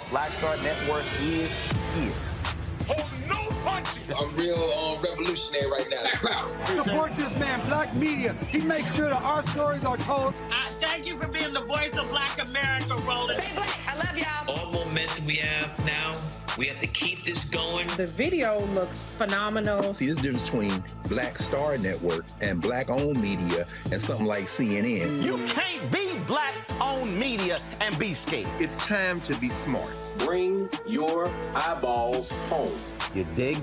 Black Star Network is here. Hold no punch I'm real revolutionary right now. Black power. Support this man, Black Media. He makes sure that our stories are told. Thank you for being the voice of Black America, Roland. Stay black. I love y'all. All momentum we have now, we have to keep this going. The video looks phenomenal. See, there's a difference between Black Star Network and Black-owned media and something like CNN. You can't be Black-owned media and be scared. It's time to be smart. Bring your eyeballs home. You dig?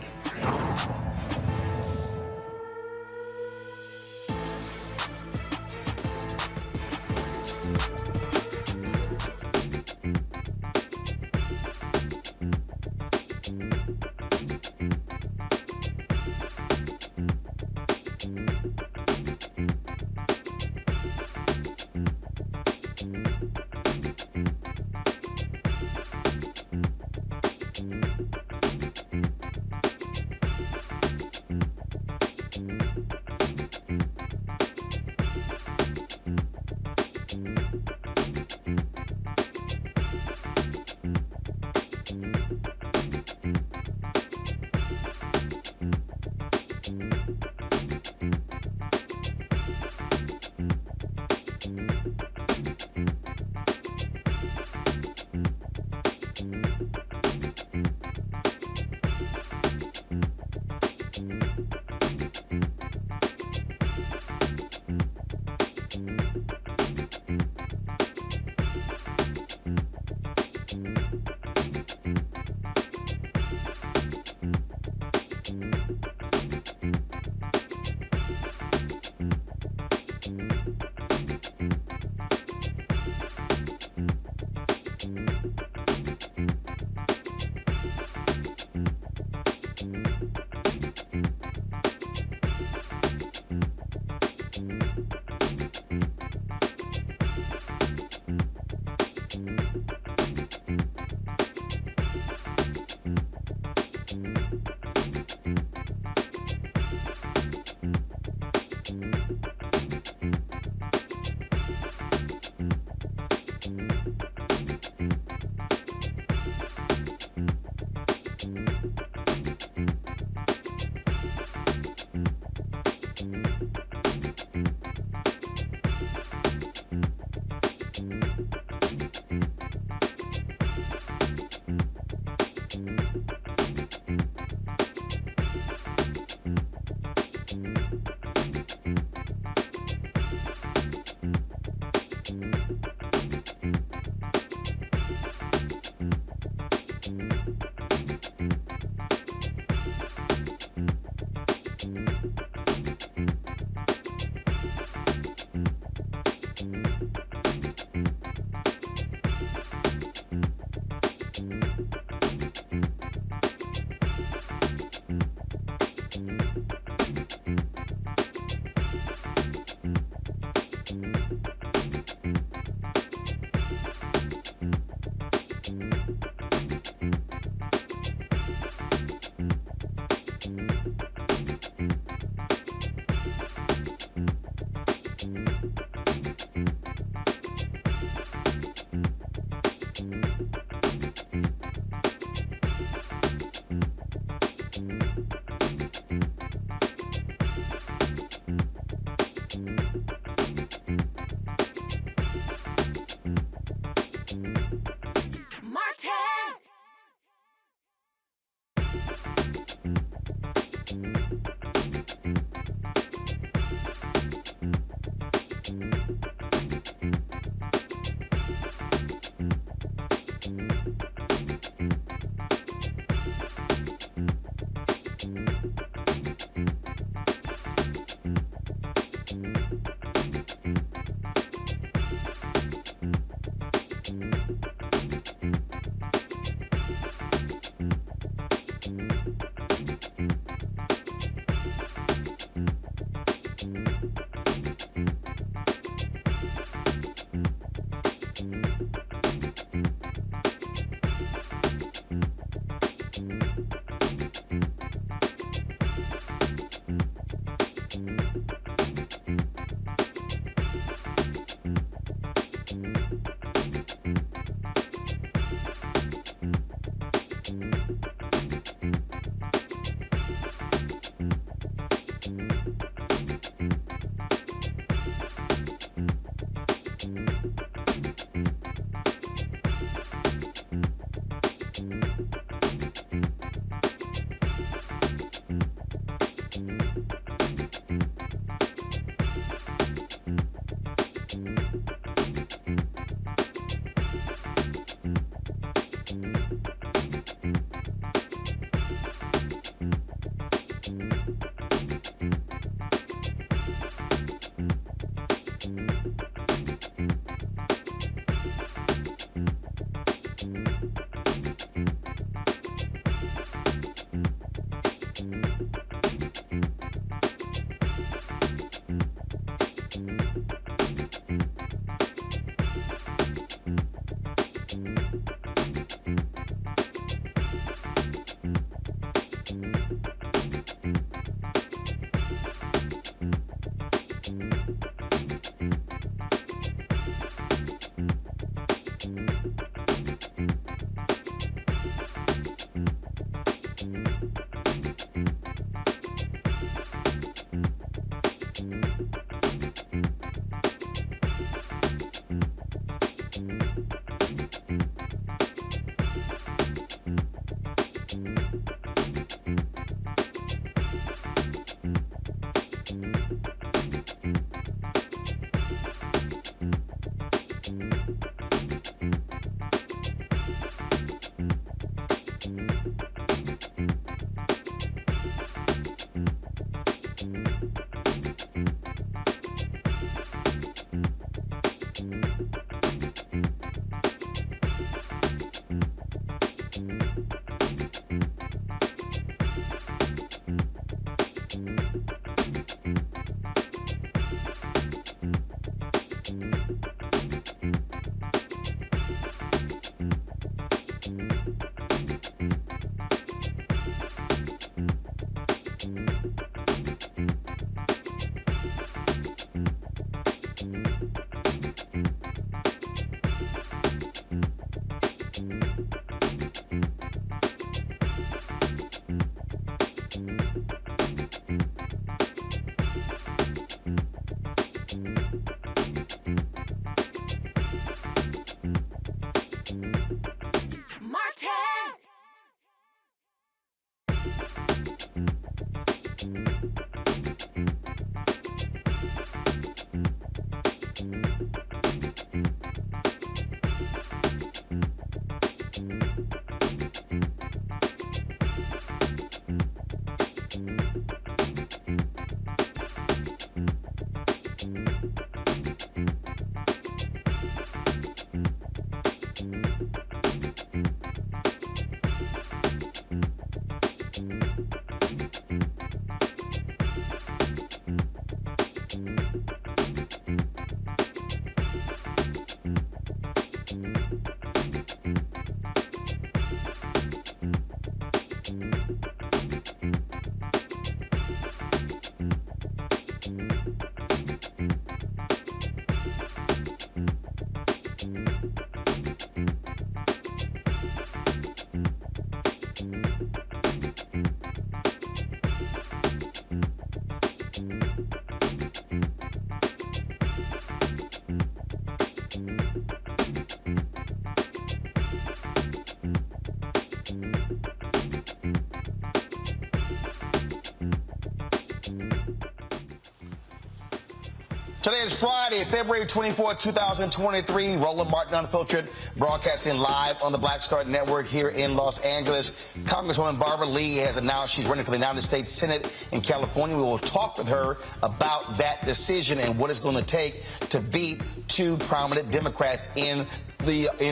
Today is Friday, February 24, 2023. Roland Martin Unfiltered, broadcasting live on the Black Star Network here in Los Angeles. Congresswoman Barara Lee has announced she's running for the United States Senate in California. We will talk with her about that decision and what it's going to take to beat two prominent Democrats in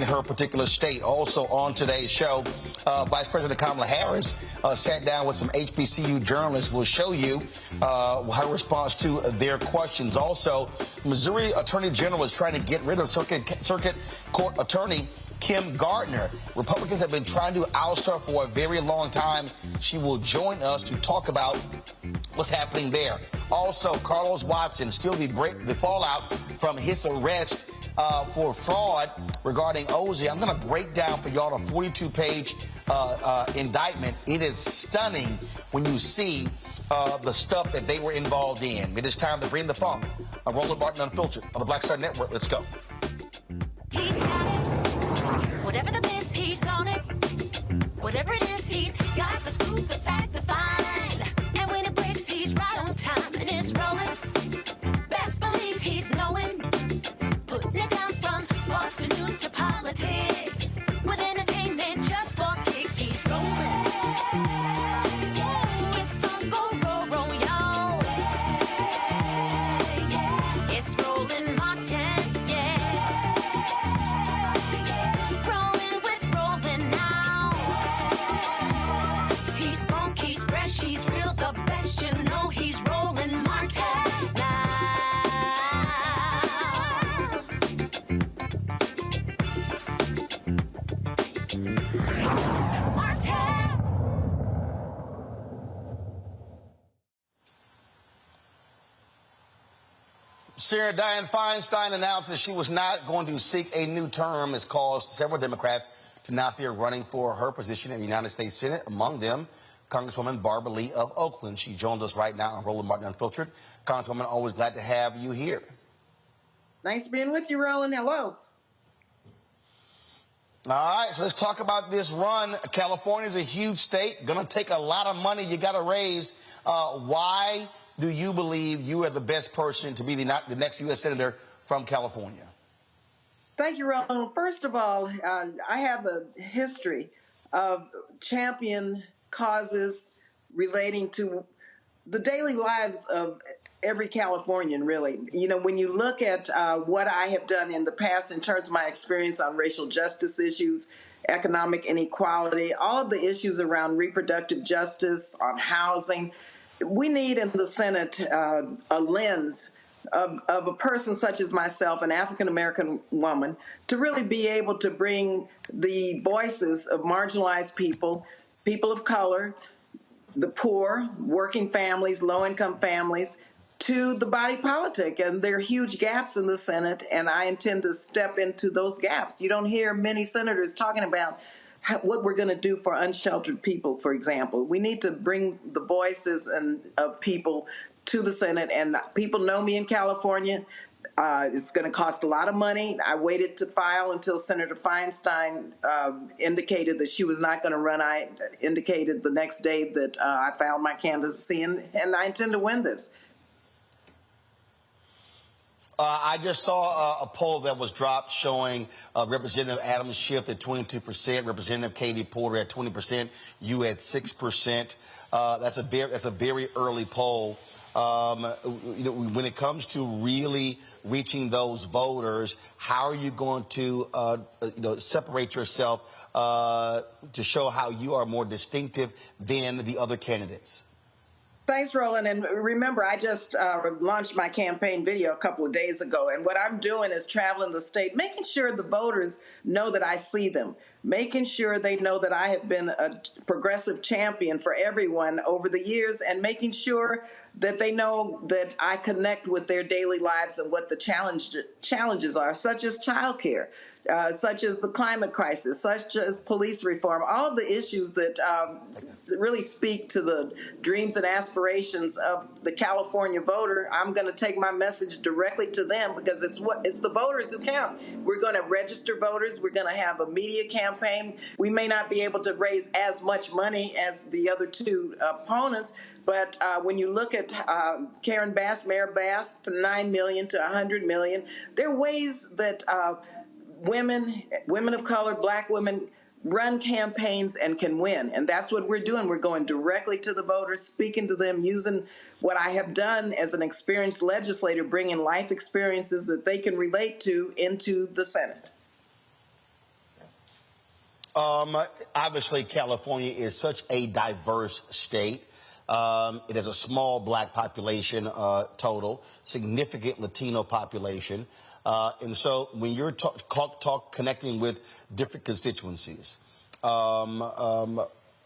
her particular state. Also on today's show, Vice President Kamala Harris sat down with some HBCU journalists. We'll show you her response to their questions. Also, Missouri Attorney General is trying to get rid of Circuit Court Attorney Kim Gardner. Republicans have been trying to oust her for a very long time. She will join us to talk about what's happening there. Also, Carlos Watson, still the fallout from his arrest for fraud regarding Ozy. I'm going to break down for y'all a 42-page indictment. It is stunning when you see the stuff that they were involved in. It is time to bring the funk. Roland Martin Unfiltered on the Black Star Network. Let's go. He's got it. Whatever the miss, he's on it. Whatever it is, he's got the scoop, the fact, the find. And when it breaks, he's right on time and it's rolling. Best believe he's knowing. Putting it down from sports to news to politics. With entertainment just for kicks, he's rolling. It's on go, roll, y'all. It's Roland Martin, yeah. Rolling with Roland now. He's funk, he's fresh, he's real, the best, you know he's Roland Martin now. Sarah Dianne Feinstein announced that she was not going to seek a new term, has caused several Democrats to now fear running for her position in the United States Senate, among them Congresswoman Barara Lee of Oakland. She joins us right now on Roland Martin Unfiltered. Congresswoman, always glad to have you here. Nice being with you, Roland. Hello. All right, so let's talk about this run. California's a huge state, going to take a lot of money you got to raise. Why do you believe you are the best person to be the next U.S. Senator from California? Thank you, Roland. First of all, I have a history of champion causes relating to the daily lives of every Californian, really. You know, when you look at what I have done in the past in terms of my experience on racial justice issues, economic inequality, all of the issues around reproductive justice, on housing, we need in the Senate a lens of a person such as myself, an African-American woman, to really be able to bring the voices of marginalized people, people of color, the poor, working families, low-income families, to the body politic. And there are huge gaps in the Senate, and I intend to step into those gaps. You don't hear many senators talking about what we're going to do for unsheltered people, for example. We need to bring the voices of people to the Senate, and people know me in California. It's going to cost a lot of money. I waited to file until Senator Feinstein indicated that she was not going to run. I indicated the next day that I filed my candidacy, and I intend to win this. I just saw a poll that was dropped showing Representative Adam Schiff at 22%, Representative Katie Porter at 20%, you at 6%. That's a very early poll. You know, when it comes to really reaching those voters, how are you going to separate yourself to show how you are more distinctive than the other candidates? Thanks, Roland. And remember, I just launched my campaign video a couple of days ago. And what I'm doing is traveling the state, making sure the voters know that I see them, making sure they know that I have been a progressive champion for everyone over the years, and making sure that they know that I connect with their daily lives and what the challenges are, such as childcare. such as the climate crisis, such as police reform, all of the issues that really speak to the dreams and aspirations of the California voter. I'm going to take my message directly to them because it's the voters who count. We're going to register voters. We're going to have a media campaign. We may not be able to raise as much money as the other two opponents, but when you look at Karen Bass, Mayor Bass, to $9 million to $100 million, there are ways that women of color, black women, run campaigns and can win. And that's what we're doing. We're going directly to the voters, speaking to them, using what I have done as an experienced legislator, bringing life experiences that they can relate to into the Senate. Obviously, California is such a diverse state. It has a small black population total, significant Latino population. And so when you're connecting with different constituencies,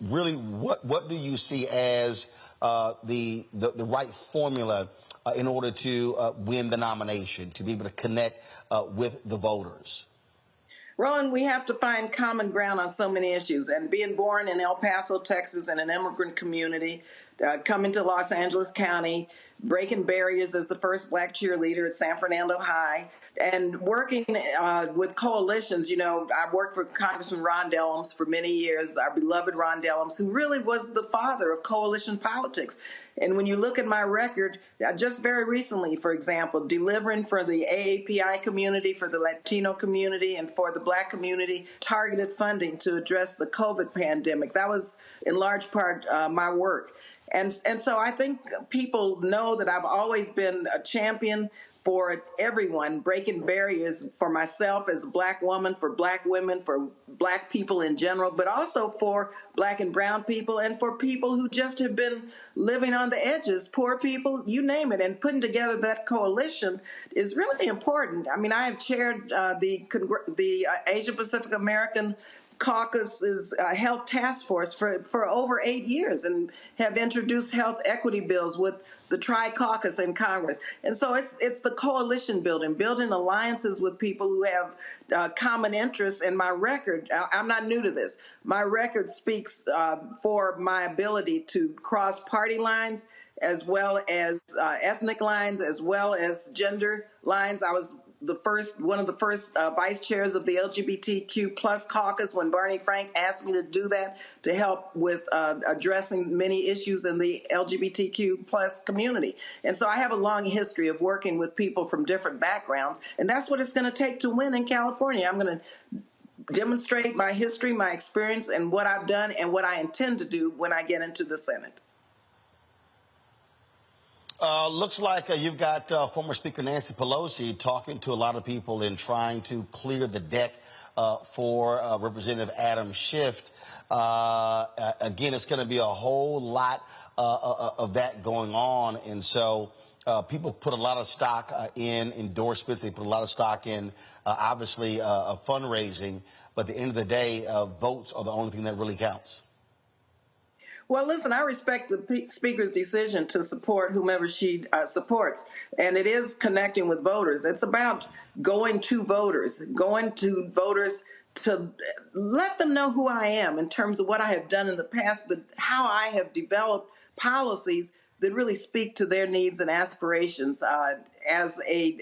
really what do you see as the right formula in order to win the nomination, to be able to connect with the voters? Roland, we have to find common ground on so many issues. And being born in El Paso, Texas, in an immigrant community, coming to Los Angeles County, breaking barriers as the first black cheerleader at San Fernando High, and working with coalitions. You know, I worked for Congressman Ron Dellums for many years, our beloved Ron Dellums, who really was the father of coalition politics. And when you look at my record, just very recently, for example, delivering for the AAPI community, for the Latino community, and for the black community, targeted funding to address the COVID pandemic. That was in large part my work. And so I think people know that I've always been a champion for everyone, breaking barriers for myself as a black woman, for black women, for black people in general, but also for black and brown people and for people who just have been living on the edges, poor people, you name it. And putting together that coalition is really important. I mean, I have chaired the Asia Pacific American Caucus's health task force for over 8 years and have introduced health equity bills with the Tri-Caucus in Congress. And so it's the coalition building alliances with people who have common interests. And my record, I'm not new to this, my record speaks for my ability to cross party lines as well as ethnic lines, as well as gender lines. I was one of the first vice chairs of the LGBTQ plus caucus when Barney Frank asked me to do that to help with addressing many issues in the LGBTQ plus community. And so I have a long history of working with people from different backgrounds, and that's what it's going to take to win in California. I'm going to demonstrate my history, my experience, and what I've done and what I intend to do when I get into the Senate. Looks like you've got former Speaker Nancy Pelosi talking to a lot of people and trying to clear the deck for Representative Adam Schiff. Again, it's going to be a whole lot of that going on. And so people put a lot of stock in endorsements. They put a lot of stock in, obviously, fundraising. But at the end of the day, votes are the only thing that really counts. Well, listen, I respect the Speaker's decision to support whomever she supports, and it is connecting with voters. It's about going to voters to let them know who I am in terms of what I have done in the past, but how I have developed policies that really speak to their needs and aspirations as a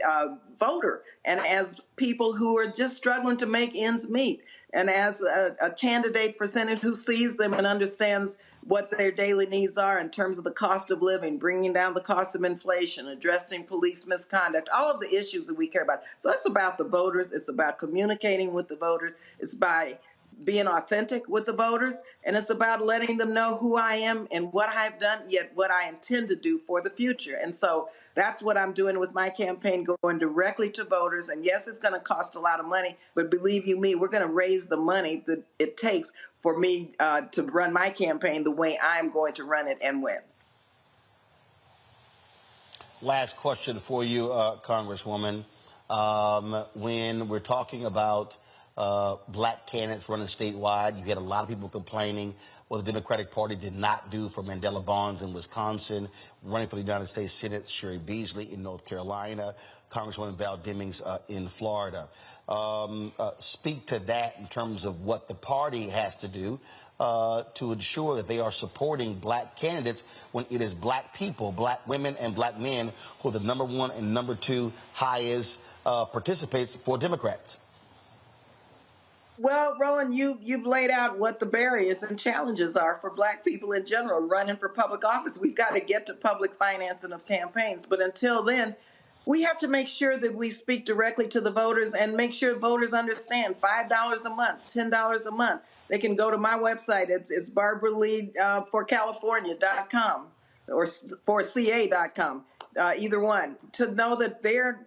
voter and as people who are just struggling to make ends meet, and as a candidate for Senate who sees them and understands what their daily needs are in terms of the cost of living, bringing down the cost of inflation, addressing police misconduct, all of the issues that we care about. So it's about the voters. It's about communicating with the voters. It's by being authentic with the voters, and it's about letting them know who I am and what I've done, yet what I intend to do for the future. And so that's what I'm doing with my campaign, going directly to voters. And yes, it's going to cost a lot of money, but believe you me, we're going to raise the money that it takes for me to run my campaign the way I'm going to run it and win. Last question for you, Congresswoman. When we're talking about black candidates running statewide. You had a lot of people complaining what the Democratic Party did not do for Mandela Barnes in Wisconsin, running for the United States Senate, Sherry Beasley in North Carolina, Congresswoman Val Demings in Florida. Speak to that in terms of what the party has to do to ensure that they are supporting black candidates when it is black people, black women and black men who are the number one and number two highest participants for Democrats. Well, Roland, you've laid out what the barriers and challenges are for black people in general running for public office. We've got to get to public financing of campaigns. But until then, we have to make sure that we speak directly to the voters and make sure voters understand $5 a month, $10 a month. They can go to my website. It's BarbaraLee4California.com or for CA.com, either one, to know that their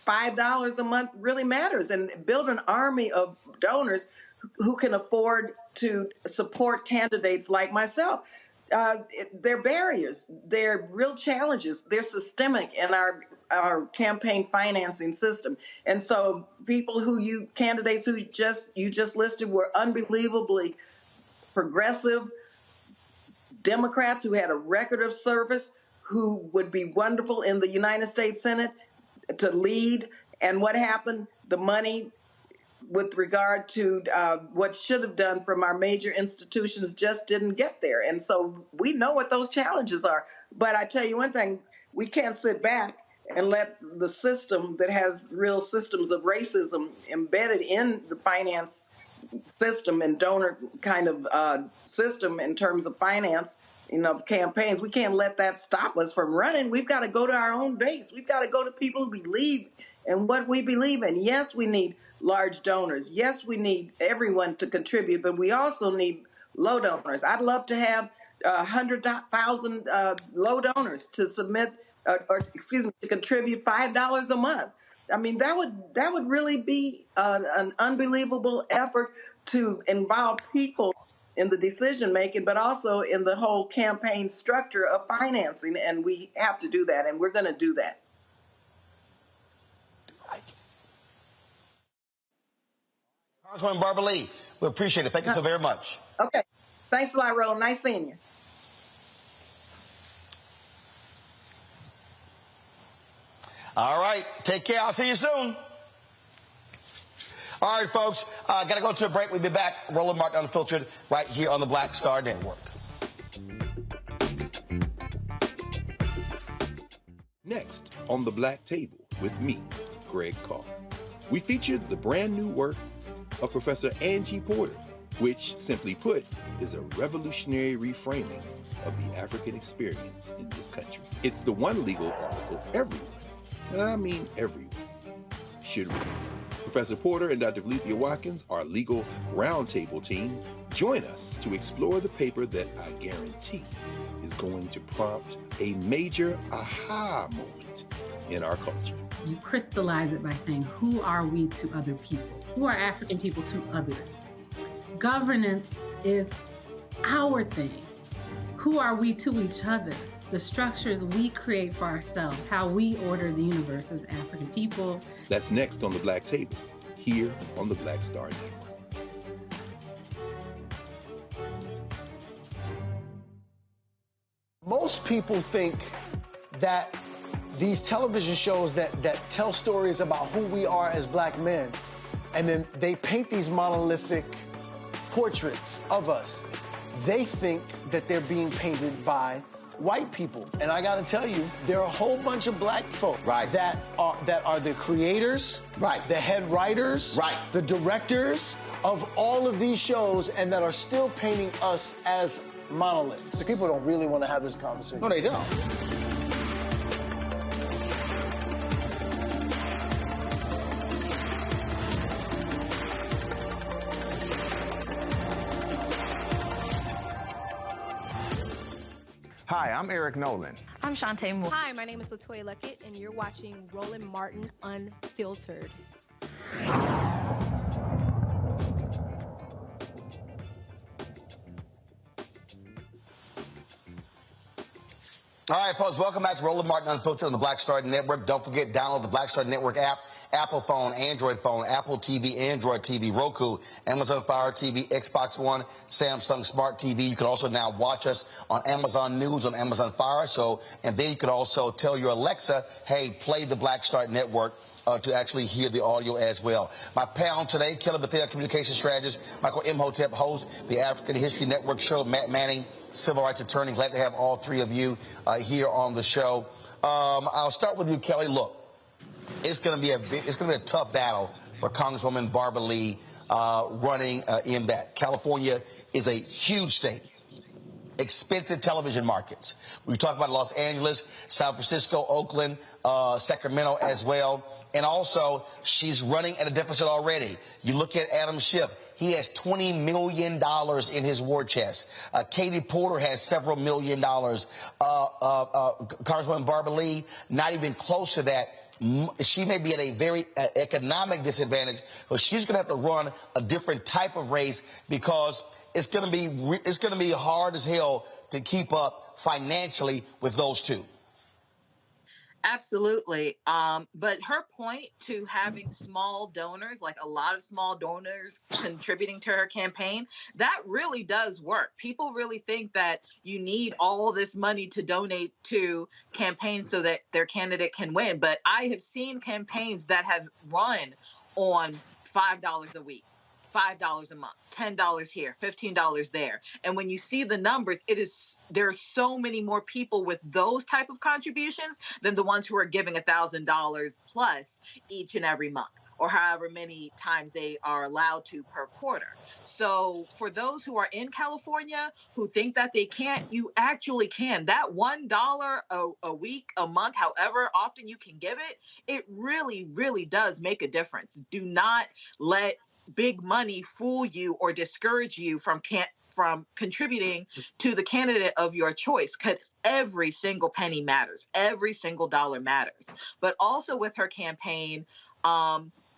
$5 a month really matters, and build an army of donors who can afford to support candidates like myself. They're barriers. They're real challenges. They're systemic in our campaign financing system. And so candidates who you just listed were unbelievably progressive Democrats who had a record of service, who would be wonderful in the United States Senate to lead. And what happened? The money with regard to what should have done from our major institutions just didn't get there. And so we know what those challenges are. But I tell you one thing, we can't sit back and let the system that has real systems of racism embedded in the finance system and donor kind of system in terms of finance, campaigns. We can't let that stop us from running. We've got to go to our own base. We've got to go to people who believe in what we believe in. Yes, we need large donors. Yes, we need everyone to contribute, but we also need low donors. I'd love to have 100,000 low donors to submit, to contribute $5 a month. I mean, that would really be an unbelievable effort to involve people in the decision making, but also in the whole campaign structure of financing. And we have to do that, and we're going to do that. Congresswoman Barara Lee, we appreciate it. Thank you so very much. Okay. Thanks a lot, Roland. Nice seeing you. All right. Take care. I'll see you soon. All right, folks. Got to go to a break. We'll be back. Roland Martin Unfiltered right here on the Black Star Network. Next on The Black Table with me, Greg Carr. We featured the brand new work of Professor Angie Porter, which, simply put, is a revolutionary reframing of the African experience in this country. It's the one legal article everyone, and I mean everyone, should read. Professor Porter and Dr. Valencia Watkins, our legal roundtable team, join us to explore the paper that I guarantee is going to prompt a major aha moment in our culture. You crystallize it by saying, who are we to other people? Who are African people to others? Governance is our thing. Who are we to each other? The structures we create for ourselves, how we order the universe as African people. That's next on The Black Table, here on the Black Star Network. Most people think that these television shows that tell stories about who we are as black men, and then they paint these monolithic portraits of us. They think that they're being painted by white people. And I gotta tell you, there are a whole bunch of black folk that are the creators, the head writers, the directors of all of these shows, and that are still painting us as monoliths. The people don't really want to have this conversation. No, they don't. Hi, I'm Eric Nolan. I'm Shantae Moore. Hi, my name is LaToya Luckett, and you're watching Roland Martin Unfiltered. All right, folks, welcome back to Roland Martin Unfiltered on the Black Star Network. Don't forget, download the Black Star Network app, Apple phone, Android phone, Apple TV, Android TV, Roku, Amazon Fire TV, Xbox One, Samsung Smart TV. You can also now watch us on Amazon News, on Amazon Fire. And then you can also tell your Alexa, hey, play the Black Star Network. To actually hear the audio as well. My panel today, Kelly Bethel, communication strategist, Michael Imhotep, host, the African History Network show, Matt Manning, civil rights attorney. Glad to have all three of you here on the show. I'll start with you, Kelly. Look, it's going to be a tough battle for Congresswoman Barara Lee running in that. California is a huge state. Expensive television markets. We talk about Los Angeles, San Francisco, Oakland, Sacramento as well. And also, she's running at a deficit already. You look at Adam Schiff. He has $20 million in his war chest. Katie Porter has several $1 million. Congresswoman Barara Lee, not even close to that. She may be at a very economic disadvantage, but she's going to have to run a different type of race because it's going to be hard as hell to keep up financially with those two. Absolutely. But her point to having small donors, like a lot of small donors contributing to her campaign, that really does work. People really think that you need all this money to donate to campaigns so that their candidate can win. But I have seen campaigns that have run on $5 a week. $5 a month, $10 here, $15 there. And when you see the numbers, there are so many more people with those type of contributions than the ones who are giving $1,000 plus each and every month, or however many times they are allowed to per quarter. So for those who are in California who think that they can't, you actually can. That $1 a week, a month, however often you can give it, it really, really does make a difference. Do not let big money fool you or discourage you from contributing to the candidate of your choice, because every single penny matters. Every single dollar matters. But also with her campaign,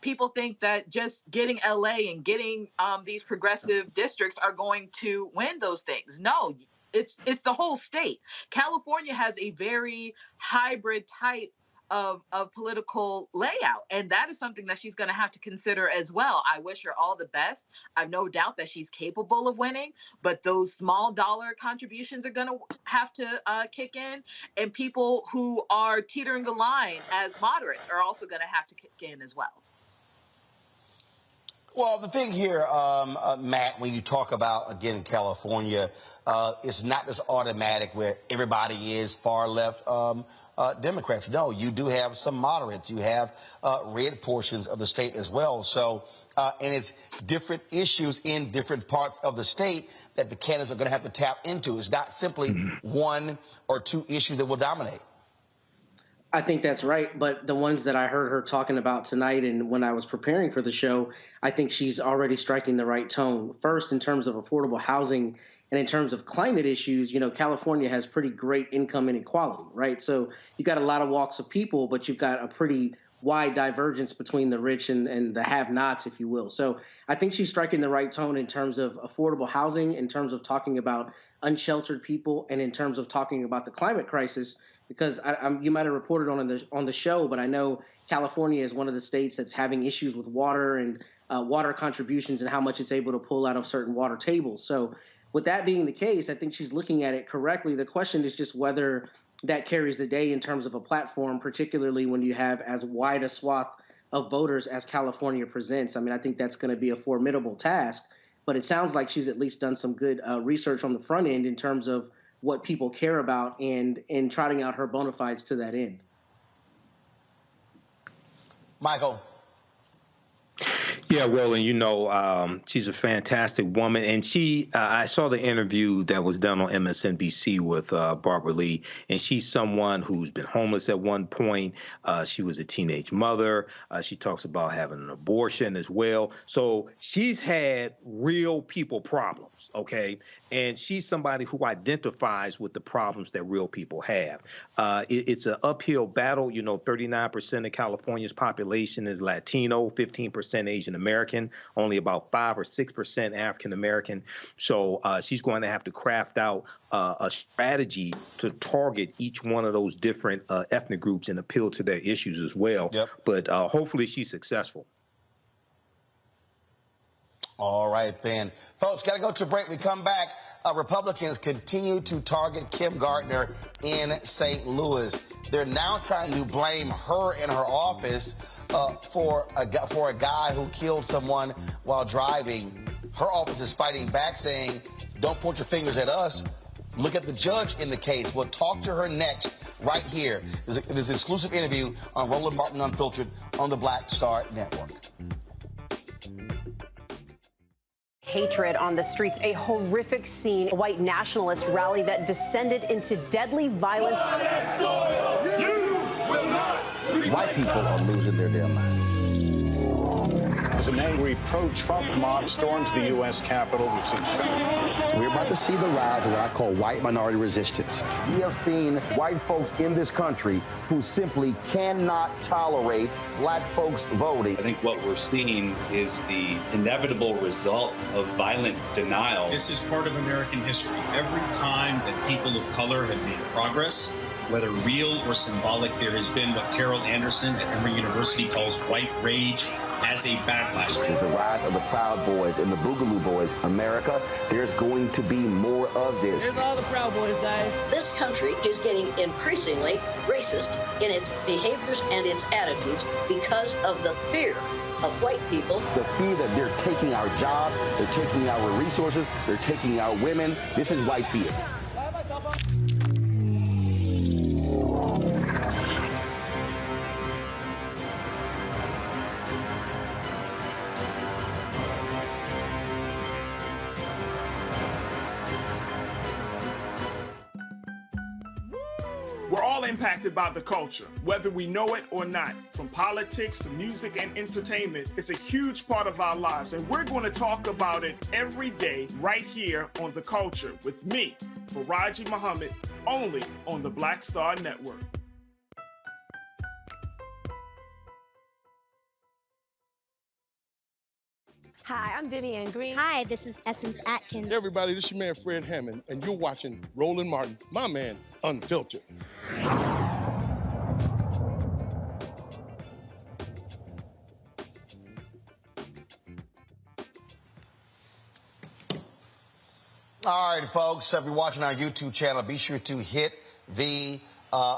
people think that just getting LA and getting these progressive districts are going to win those things. No, it's the whole state. California has a very hybrid type of political layout. And that is something that she's going to have to consider as well. I wish her all the best. I've no doubt that she's capable of winning, but those small dollar contributions are going to have to kick in. And people who are teetering the line as moderates are also going to have to kick in as well. Well, the thing here, Matt, when you talk about, again, California, it's not just automatic where everybody is far left Democrats. No, you do have some moderates. You have red portions of the state as well. So, and it's different issues in different parts of the state that the candidates are going to have to tap into. It's not simply one or two issues that will dominate. I think that's right. But the ones that I heard her talking about tonight and when I was preparing for the show, I think she's already striking the right tone. First, in terms of affordable housing and in terms of climate issues, you know, California has pretty great income inequality, right? So you got a lot of walks of people, but you've got a pretty wide divergence between the rich and the have-nots, if you will. So I think she's striking the right tone in terms of affordable housing, in terms of talking about unsheltered people, and in terms of talking about the climate crisis. Because you might have reported on the show, but I know California is one of the states that's having issues with water and water contributions and how much it's able to pull out of certain water tables. So with that being the case, I think she's looking at it correctly. The question is just whether that carries the day in terms of a platform, particularly when you have as wide a swath of voters as California presents. I mean, I think that's going to be a formidable task, but it sounds like she's at least done some good research on the front end in terms of what people care about and trotting out her bona fides to that end. Michael. Yeah, Roland, you know, she's a fantastic woman. And I saw the interview that was done on MSNBC with Barara Lee, and she's someone who's been homeless at one point. She was a teenage mother. She talks about having an abortion as well. So she's had real people problems, okay? And she's somebody who identifies with the problems that real people have. It's an uphill battle. You know, 39% of California's population is Latino, 15% Asian American, only about 5 or 6% African American. So she's going to have to craft out a strategy to target each one of those different ethnic groups and appeal to their issues as well. But hopefully she's successful. All right, then. Folks, got to go to a break. We come back. Republicans continue to target Kim Gardner in St. Louis. They're now trying to blame her and her office for a guy who killed someone while driving. Her office is fighting back, saying, don't point your fingers at us. Look at the judge in the case. We'll talk to her next, right here. There's an exclusive interview on Roland Martin Unfiltered on the Black Star Network. Hatred on the streets, a horrific scene, a white nationalist rally that descended into deadly violence. White people are losing their damn minds. As an angry pro-Trump mob storms the U.S. Capitol, we've seen shooting. We're about to see the rise of what I call white minority resistance. We have seen white folks in this country who simply cannot tolerate black folks voting. I think what we're seeing is the inevitable result of violent denial. This is part of American history. Every time that people of color have made progress, whether real or symbolic, there has been what Carol Anderson at Emory University calls white rage as a backlash. This is the rise of the Proud Boys and the Boogaloo Boys. America, there's going to be more of this. Here's all the Proud Boys, guys. This country is getting increasingly racist in its behaviors and its attitudes because of the fear of white people. The fear that they're taking our jobs, they're taking our resources, they're taking our women. This is white fear. We're all impacted by the culture, whether we know it or not. From politics to music and entertainment, it's a huge part of our lives, and we're going to talk about it every day right here on The Culture with me, Faraji Muhammad, only on the Black Star Network. Hi, I'm Vivian Green. Hi, this is Essence Atkins. Hey everybody, this is your man Fred Hammond, and you're watching Roland Martin, my man, Unfiltered. All right, folks, if you're watching our YouTube channel, be sure to hit the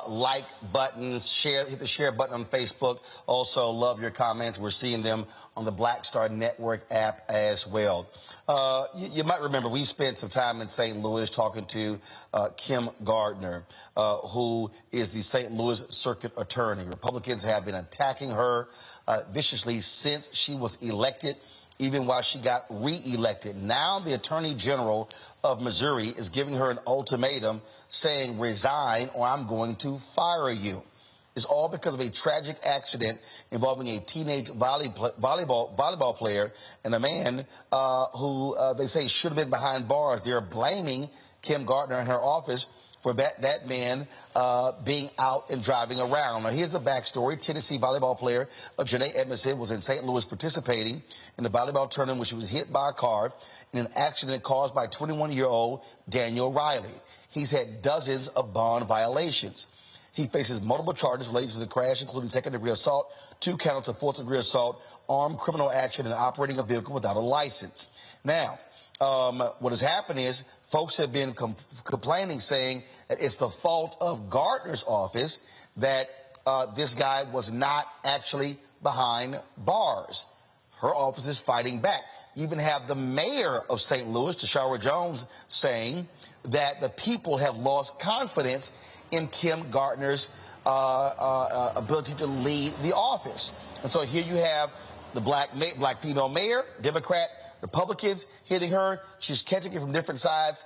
like button, hit the share button on Facebook. Also, love your comments. We're seeing them on the Black Star Network app as well. You might remember we spent some time in St. Louis talking to Kim Gardner, who is the St. Louis Circuit Attorney. Republicans have been attacking her viciously since she was elected, even while she got re-elected. Now the Attorney General of Missouri is giving her an ultimatum saying, resign or I'm going to fire you. It's all because of a tragic accident involving a teenage volleyball player and a man who they say should have been behind bars. They're blaming Kim Gardner and her office for that man being out and driving around. Now, here's the backstory. Tennessee volleyball player Janae Edmondson was in St. Louis participating in the volleyball tournament when she was hit by a car in an accident caused by 21-year-old Daniel Riley. He's had dozens of bond violations. He faces multiple charges related to the crash, including second-degree assault, 2 counts of fourth-degree assault, armed criminal action, and operating a vehicle without a license. Now, what has happened is folks have been complaining, saying that it's the fault of Gardner's office that this guy was not actually behind bars. Her office is fighting back. You even have the mayor of St. Louis, Tashara Jones, saying that the people have lost confidence in Kim Gardner's ability to lead the office. And so here you have the black female mayor, Democrat, Republicans hitting her. She's catching it from different sides.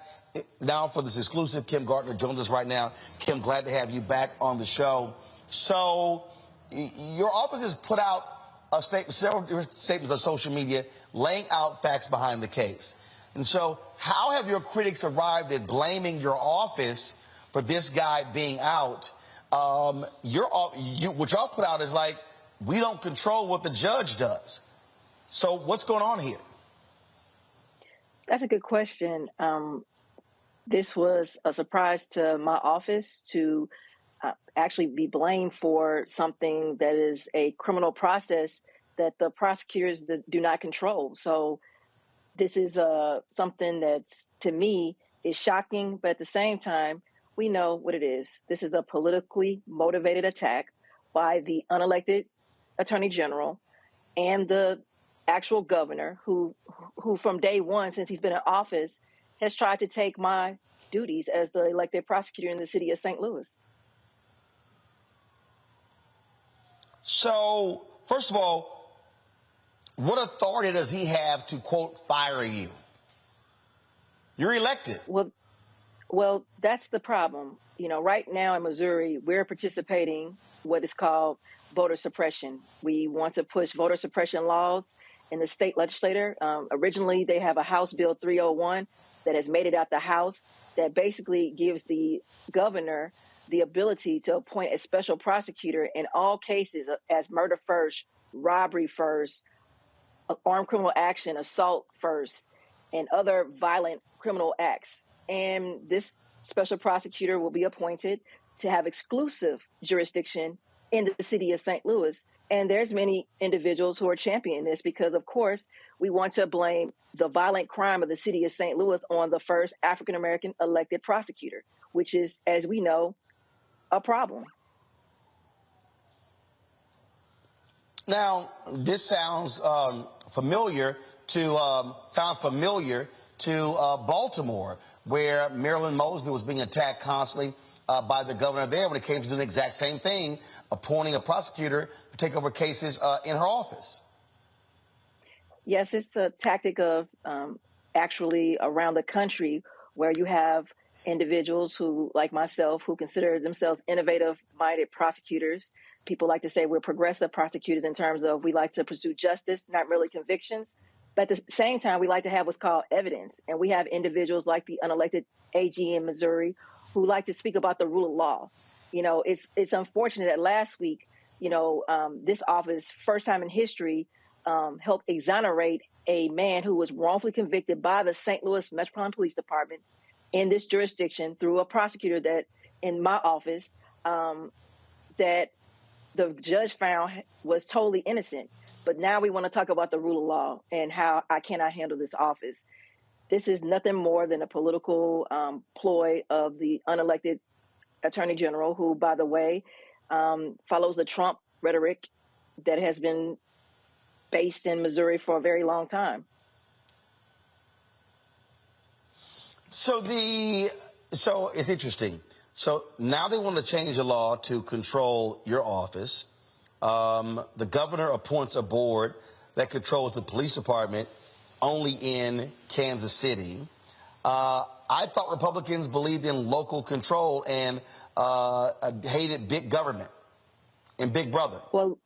Now for this exclusive, Kim Gardner joins us right now. Kim, glad to have you back on the show. So your office has put out a statement, several different statements on social media laying out facts behind the case. And so how have your critics arrived at blaming your office for this guy being out? What y'all put out is like, we don't control what the judge does. So what's going on here? That's a good question. This was a surprise to my office to actually be blamed for something that is a criminal process that the prosecutors do not control. So this is something that's, to me, is shocking, but at the same time, we know what it is. This is a politically motivated attack by the unelected attorney general and the actual governor who from day one, since he's been in office, has tried to take my duties as the elected prosecutor in the city of St. Louis. So, first of all, what authority does he have to, quote, fire you? You're elected. Well, that's the problem. You know, right now in Missouri, we're participating what is called voter suppression. We want to push voter suppression laws in the state legislature. Originally, they have a House Bill 301 that has made it out the House that basically gives the governor the ability to appoint a special prosecutor in all cases as murder first, robbery first, armed criminal action, assault first, and other violent criminal acts. And this special prosecutor will be appointed to have exclusive jurisdiction in the city of St. Louis. And there's many individuals who are championing this because, of course, we want to blame the violent crime of the city of St. Louis on the first African-American elected prosecutor, which is, as we know, a problem. Now, this sounds familiar to Baltimore, where Marilyn Mosby was being attacked constantly by the governor there when it came to doing the exact same thing, appointing a prosecutor to take over cases in her office. Yes, it's a tactic of actually around the country where you have individuals who, like myself, who consider themselves innovative-minded prosecutors. People like to say we're progressive prosecutors in terms of we like to pursue justice, not merely convictions. But at the same time, we like to have what's called evidence. And we have individuals like the unelected AG in Missouri who like to speak about the rule of law. You know, it's unfortunate that last week, you know, this office, first time in history, helped exonerate a man who was wrongfully convicted by the St. Louis Metropolitan Police Department in this jurisdiction through a prosecutor that in my office that the judge found was totally innocent. But now we want to talk about the rule of law and how I cannot handle this office. This is nothing more than a political ploy of the unelected attorney general, who, by the way, follows the Trump rhetoric that has been based in Missouri for a very long time. So it's interesting. So now they want to change the law to control your office. The governor appoints a board that controls the police department only in Kansas City. I thought Republicans believed in local control and hated big government and Big Brother. Well,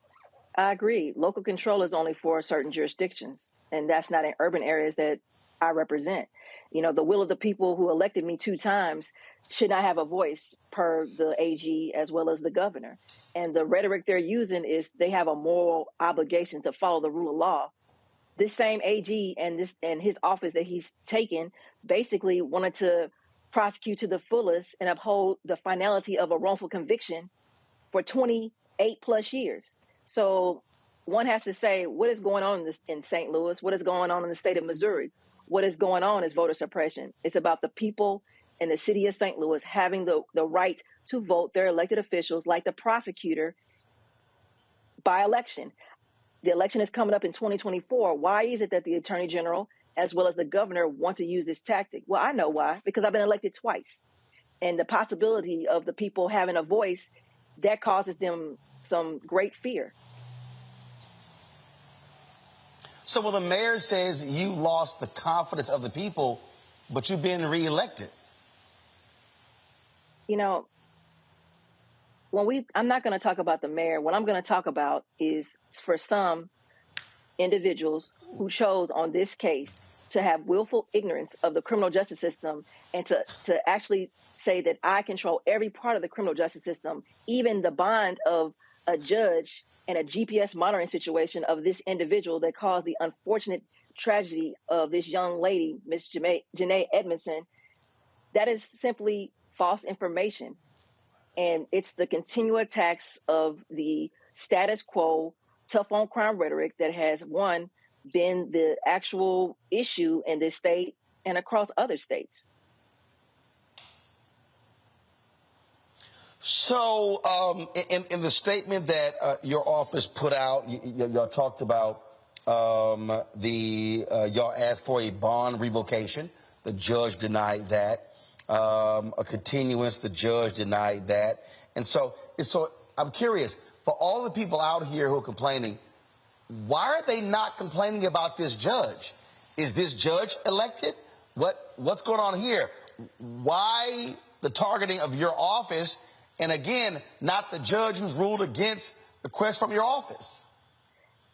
I agree. Local control is only for certain jurisdictions, and that's not in urban areas that I represent. You know, the will of the people who elected me 2 times should not have a voice per the AG as well as the governor. And the rhetoric they're using is they have a moral obligation to follow the rule of law. This same AG and his office that he's taken basically wanted to prosecute to the fullest and uphold the finality of a wrongful conviction for 28 plus years. So one has to say, what is going on in St. Louis? What is going on in the state of Missouri? What is going on is voter suppression. It's about the people in the city of St. Louis having the right to vote their elected officials, like the prosecutor, by election. The election is coming up in 2024. Why is it that the attorney general, as well as the governor, want to use this tactic? Well, I know why, because I've been elected twice. And the possibility of the people having a voice, that causes them some great fear. So when the mayor says you lost the confidence of the people, but you've been reelected. You know, I'm not going to talk about the mayor. What I'm going to talk about is for some individuals who chose on this case to have willful ignorance of the criminal justice system and to actually say that I control every part of the criminal justice system, even the bond of a judge and a GPS monitoring situation of this individual that caused the unfortunate tragedy of this young lady, Miss Janae Edmondson, that is simply false information. And it's the continual attacks of the status quo, tough on crime rhetoric that has, one, been the actual issue in this state and across other states. So in the statement that your office put out, y'all talked about y'all asked for a bond revocation. The judge denied that. A continuance, the judge denied that. And so I'm curious, for all the people out here who are complaining, why are they not complaining about this judge? Is this judge elected? What's going on here? Why the targeting of your office? And again, not the judge who's ruled against requests from your office.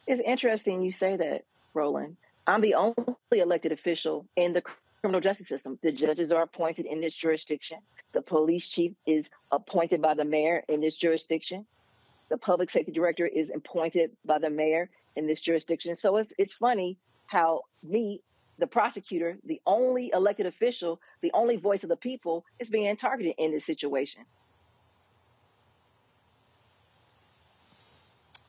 It's interesting you say that, Roland. I'm the only elected official in the criminal justice system. The judges are appointed in this jurisdiction. The police chief is appointed by the mayor in this jurisdiction. The public safety director is appointed by the mayor in this jurisdiction. So it's funny how me, the prosecutor, the only elected official, the only voice of the people, is being targeted in this situation.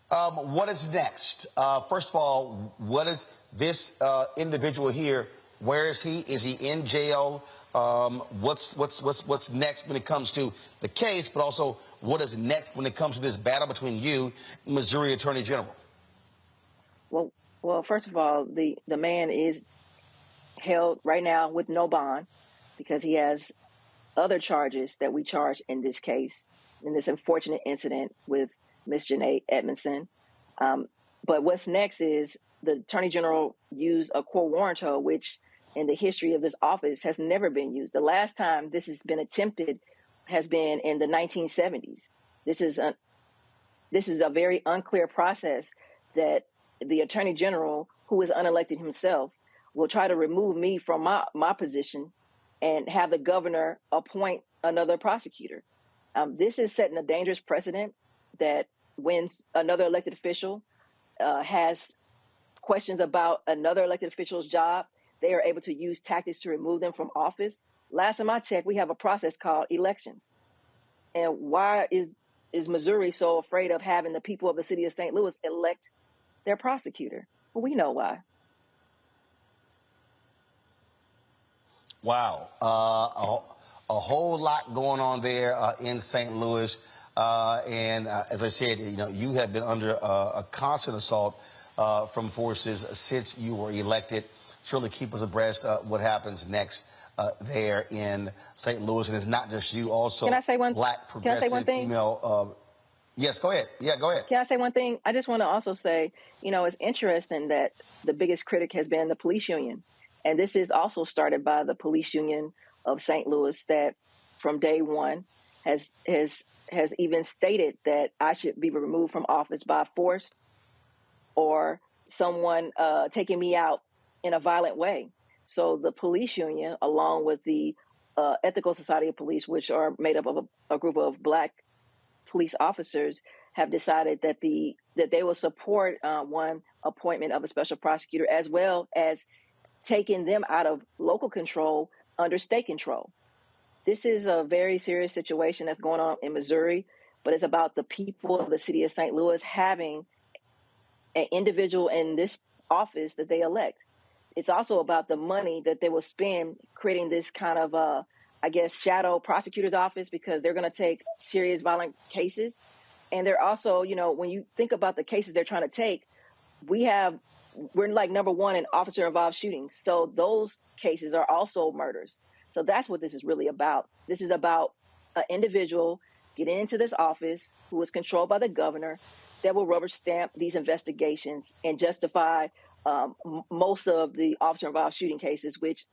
What is next? First of all, what is this individual here? Where is he? Is he in jail? What's next when it comes to the case, but also what is next when it comes to this battle between you and Missouri Attorney General? Well, first of all, the man is held right now with no bond because he has other charges that we charge in this case, in this unfortunate incident with Miss Janae Edmondson. But what's next is the Attorney General used a quo warranto, which in the history of this office has never been used. The last time this has been attempted has been in the 1970s. This is a very unclear process that the Attorney General, who is unelected himself, will try to remove me from my position and have the governor appoint another prosecutor. This is setting a dangerous precedent that when another elected official has questions about another elected official's job, they are able to use tactics to remove them from office. Last time I checked, we have a process called elections. And why is Missouri so afraid of having the people of the city of St. Louis elect their prosecutor? Well, we know why. Wow. A whole lot going on there in St. Louis. And as I said, you have been under a constant assault from forces since you were elected. Surely keep us abreast of what happens next there in St. Louis. And it's not just you, also Can I say one, Black progressive can I say one thing? female. Yes, go ahead. Yeah, go ahead. Can I say one thing? I just want to also say, it's interesting that the biggest critic has been the police union. And this is also started by the police union of St. Louis that from day one has even stated that I should be removed from office by force or someone taking me out in a violent way. So the police union, along with the Ethical Society of Police, which are made up of a group of Black police officers, have decided that they will support one appointment of a special prosecutor, as well as taking them out of local control under state control. This is a very serious situation that's going on in Missouri, but it's about the people of the city of St. Louis having an individual in this office that they elect. It's also about the money that they will spend creating this kind of, shadow prosecutor's office, because they're going to take serious violent cases. And they're also, when you think about the cases they're trying to take, we're like number one in officer-involved shootings. So those cases are also murders. So that's what this is really about. This is about an individual getting into this office who is controlled by the governor that will rubber stamp these investigations and justify most of the officer-involved shooting cases, which,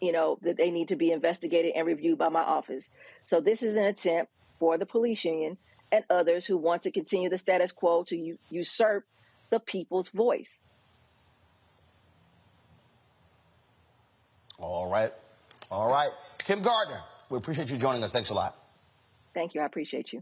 that they need to be investigated and reviewed by my office. So this is an attempt for the police union and others who want to continue the status quo to usurp the people's voice. All right. Kim Gardner, we appreciate you joining us. Thanks a lot. Thank you. I appreciate you.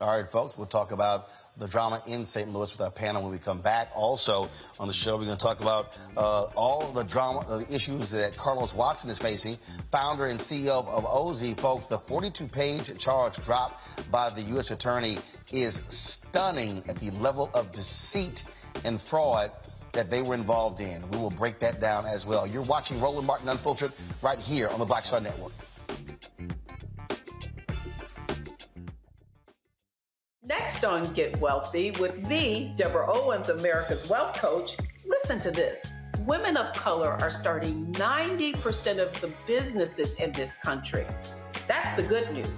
All right, folks, we'll talk about the drama in St. Louis with our panel when we come back. Also on the show, we're going to talk about all the drama, the issues that Carlos Watson is facing, founder and CEO of Ozy. Folks, the 42-page charge dropped by the U.S. Attorney is stunning at the level of deceit and fraud that they were involved in. We will break that down as well. You're watching Roland Martin Unfiltered right here on the Black Star Network. Next on Get Wealthy with me, Deborah Owens, America's Wealth Coach. Listen to this. Women of color are starting 90% of the businesses in this country. That's the good news.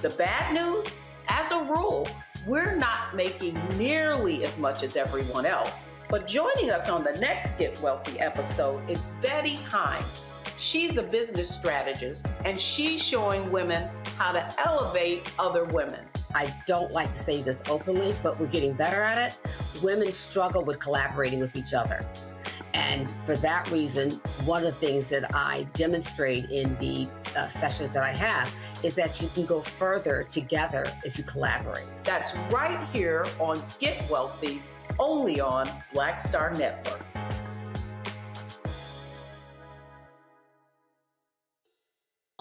The bad news, as a rule, we're not making nearly as much as everyone else. But joining us on the next Get Wealthy episode is Betty Hines. She's a business strategist, and she's showing women how to elevate other women. I don't like to say this openly, but we're getting better at it. Women struggle with collaborating with each other. And for that reason, one of the things that I demonstrate in the sessions that I have is that you can go further together if you collaborate. That's right here on Get Wealthy, only on Black Star Network.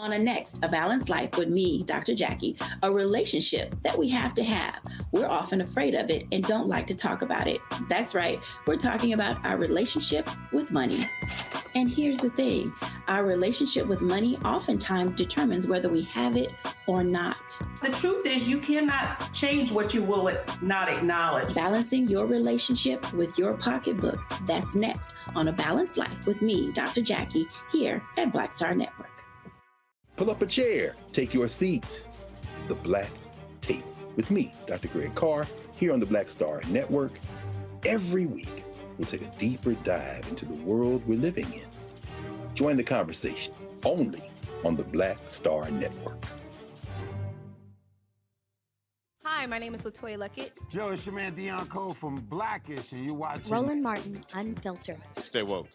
On a next, A Balanced Life with me, Dr. Jackie, a relationship that we have to have. We're often afraid of it and don't like to talk about it. That's right, we're talking about our relationship with money. And here's the thing, our relationship with money oftentimes determines whether we have it or not. The truth is you cannot change what you will not acknowledge. Balancing your relationship with your pocketbook. That's next on A Balanced Life with me, Dr. Jackie, here at Black Star Network. Pull up a chair, take your seat at the Black Table with me, Dr. Greg Carr, here on the Black Star Network. Every week, we'll take a deeper dive into the world we're living in. Join the conversation only on the Black Star Network. Hi, my name is LaToya Luckett. Yo, it's your man Deion Cole from Blackish, and you're watching Roland Martin Unfiltered. Stay woke.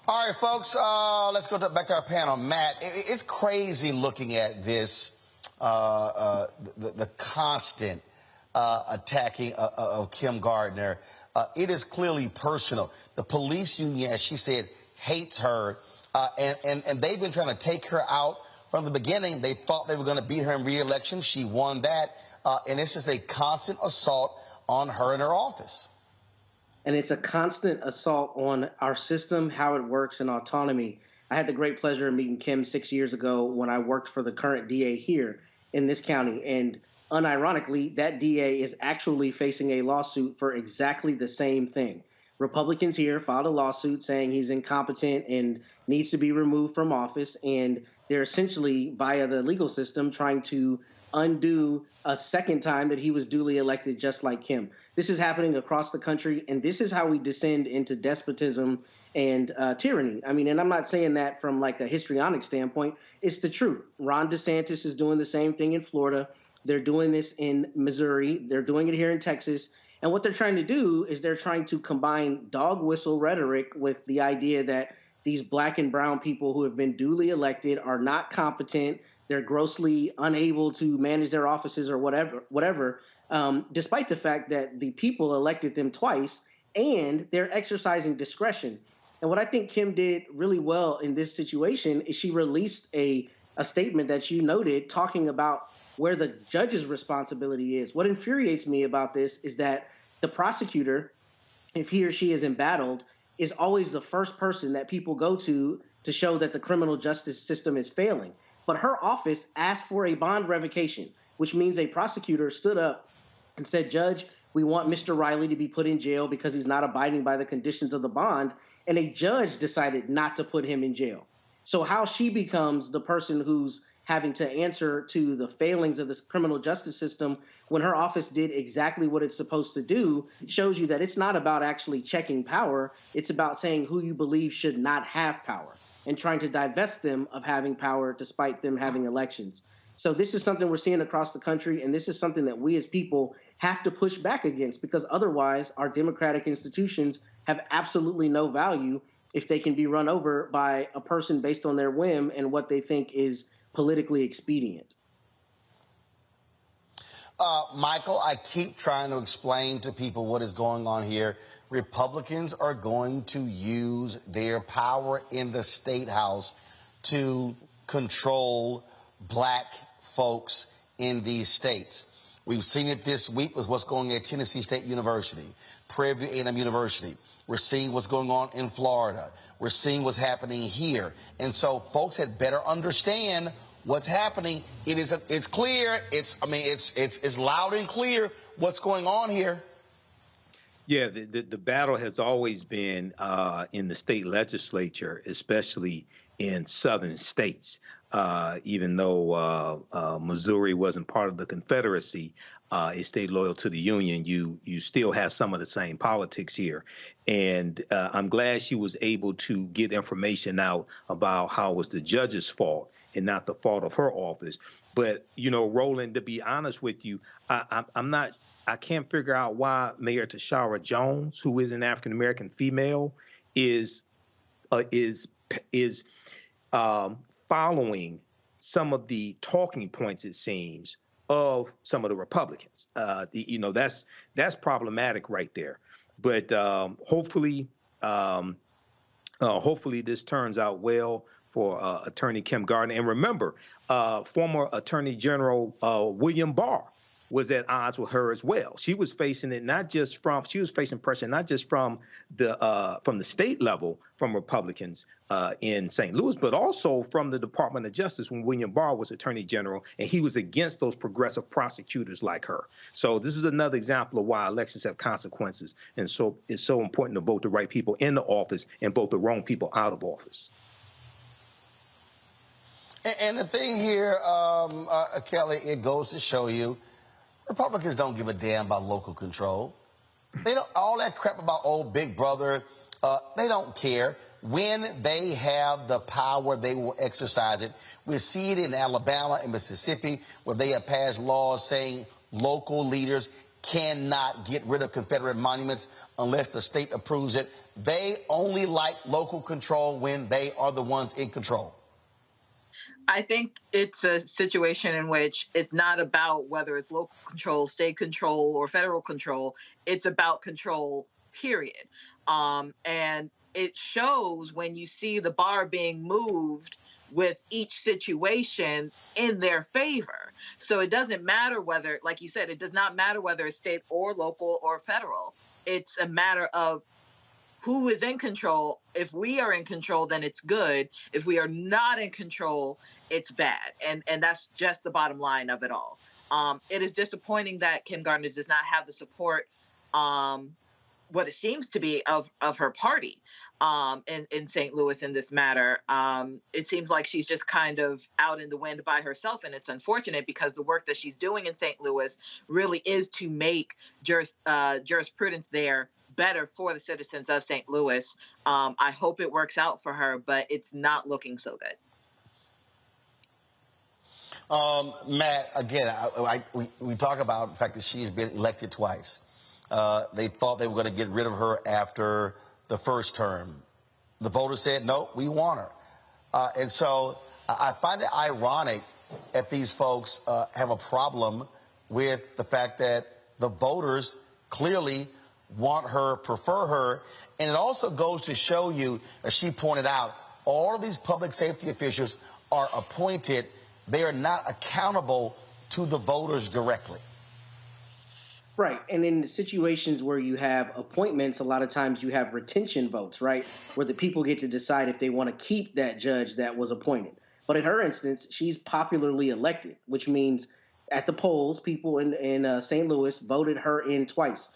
All right, folks, let's go back to our panel. Matt, it's crazy looking at this, the constant attacking of Kim Gardner. It is clearly personal. The police union, as she said, hates her, and they've been trying to take her out from the beginning. They thought they were going to beat her in re-election. She won that, and it's just a constant assault on her and her office. And it's a constant assault on our system, how it works, and autonomy. I had the great pleasure of meeting Kim 6 years ago when I worked for the current DA here in this county. And unironically, that DA is actually facing a lawsuit for exactly the same thing. Republicans here filed a lawsuit saying he's incompetent and needs to be removed from office. And they're essentially, via the legal system, trying to undo a second time that he was duly elected, just like Kim. This is happening across the country, and this is how we descend into despotism and tyranny. I mean, and I'm not saying that from like a histrionic standpoint. It's the truth. Ron DeSantis is doing the same thing in Florida. They're doing this in Missouri. They're doing it here in Texas. And what they're trying to do is they're trying to combine dog whistle rhetoric with the idea that these black and brown people who have been duly elected are not competent. They're grossly unable to manage their offices or whatever, despite the fact that the people elected them twice and they're exercising discretion. And what I think Kim did really well in this situation is she released a statement that you noted talking about where the judge's responsibility is. What infuriates me about this is that the prosecutor, if he or she is embattled, is always the first person that people go to show that the criminal justice system is failing. But her office asked for a bond revocation, which means a prosecutor stood up and said, "Judge, we want Mr. Riley to be put in jail because he's not abiding by the conditions of the bond." And a judge decided not to put him in jail. So how she becomes the person who's having to answer to the failings of this criminal justice system when her office did exactly what it's supposed to do shows you that it's not about actually checking power. It's about saying who you believe should not have power and trying to divest them of having power despite them having elections. So this is something we're seeing across the country, and this is something that we as people have to push back against, because otherwise our democratic institutions have absolutely no value if they can be run over by a person based on their whim and what they think is politically expedient. Michael, I keep trying to explain to people what is going on here. Republicans are going to use their power in the state house to control black folks in these states. We've seen it this week with what's going on at Tennessee State University, Prairie View A&M University. We're seeing what's going on in Florida. We're seeing what's happening here. And so folks had better understand what's happening. It's clear. It's loud and clear what's going on here. Yeah, the battle has always been in the state legislature, especially in southern states. Even though Missouri wasn't part of the Confederacy, it stayed loyal to the Union. You still have some of the same politics here. And I'm glad she was able to get information out about how it was the judge's fault and not the fault of her office. But, you know, Roland, to be honest with you, I can't figure out why Mayor Tashara Jones, who is an African-American female, is following some of the talking points, it seems, of some of the Republicans. That's problematic right there. But hopefully this turns out well for Attorney Kim Gardner. And remember, former Attorney General William Barr was at odds with her as well. She was facing it she was facing pressure not just from the state level from Republicans in St. Louis, but also from the Department of Justice when William Barr was Attorney General, and he was against those progressive prosecutors like her. So this is another example of why elections have consequences, and so it's so important to vote the right people in the office and vote the wrong people out of office. And the thing here, Kelly, it goes to show you, Republicans don't give a damn about local control. They don't, all that crap about old big brother, they don't care. When they have the power, they will exercise it. We see it in Alabama and Mississippi, where they have passed laws saying local leaders cannot get rid of Confederate monuments unless the state approves it. They only like local control when they are the ones in control. I think it's a situation in which it's not about whether it's local control, state control, or federal control. It's about control, period. And it shows when you see the bar being moved with each situation in their favor. So it doesn't matter whether, like you said, it does not matter whether it's state or local or federal. It's a matter of who is in control. If we are in control, then it's good. If we are not in control, it's bad. And that's just the bottom line of it all. It is disappointing that Kim Gardner does not have the support what it seems to be of her party in St. Louis in this matter. It seems like she's just kind of out in the wind by herself, and it's unfortunate because the work that she's doing in St. Louis really is to make jurisprudence there better for the citizens of St. Louis. I hope it works out for her, but it's not looking so good. Matt, again, we talk about the fact that she has been elected twice. They thought they were going to get rid of her after the first term. The voters said, no, we want her. And so I find it ironic that these folks have a problem with the fact that the voters clearly want her, prefer her. And it also goes to show you, as she pointed out, all of these public safety officials are appointed. They are not accountable to the voters directly. Right. And in situations where you have appointments, a lot of times you have retention votes, right, where the people get to decide if they want to keep that judge that was appointed. But in her instance, she's popularly elected, which means at the polls, people in St. Louis voted her in twice.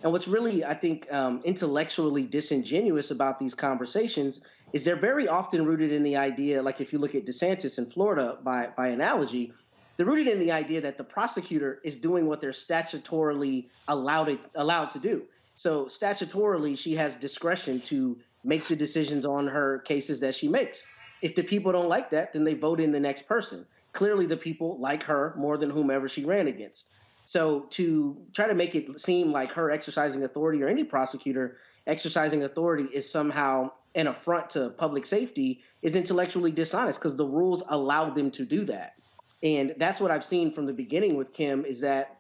And what's really, I think, intellectually disingenuous about these conversations is they're very often rooted in the idea, like if you look at DeSantis in Florida by analogy, they're rooted in the idea that the prosecutor is doing what they're statutorily allowed to do. So statutorily, she has discretion to make the decisions on her cases that she makes. If the people don't like that, then they vote in the next person. Clearly, the people like her more than whomever she ran against. So to try to make it seem like her exercising authority or any prosecutor exercising authority is somehow an affront to public safety is intellectually dishonest because the rules allow them to do that. And that's what I've seen from the beginning with Kim is that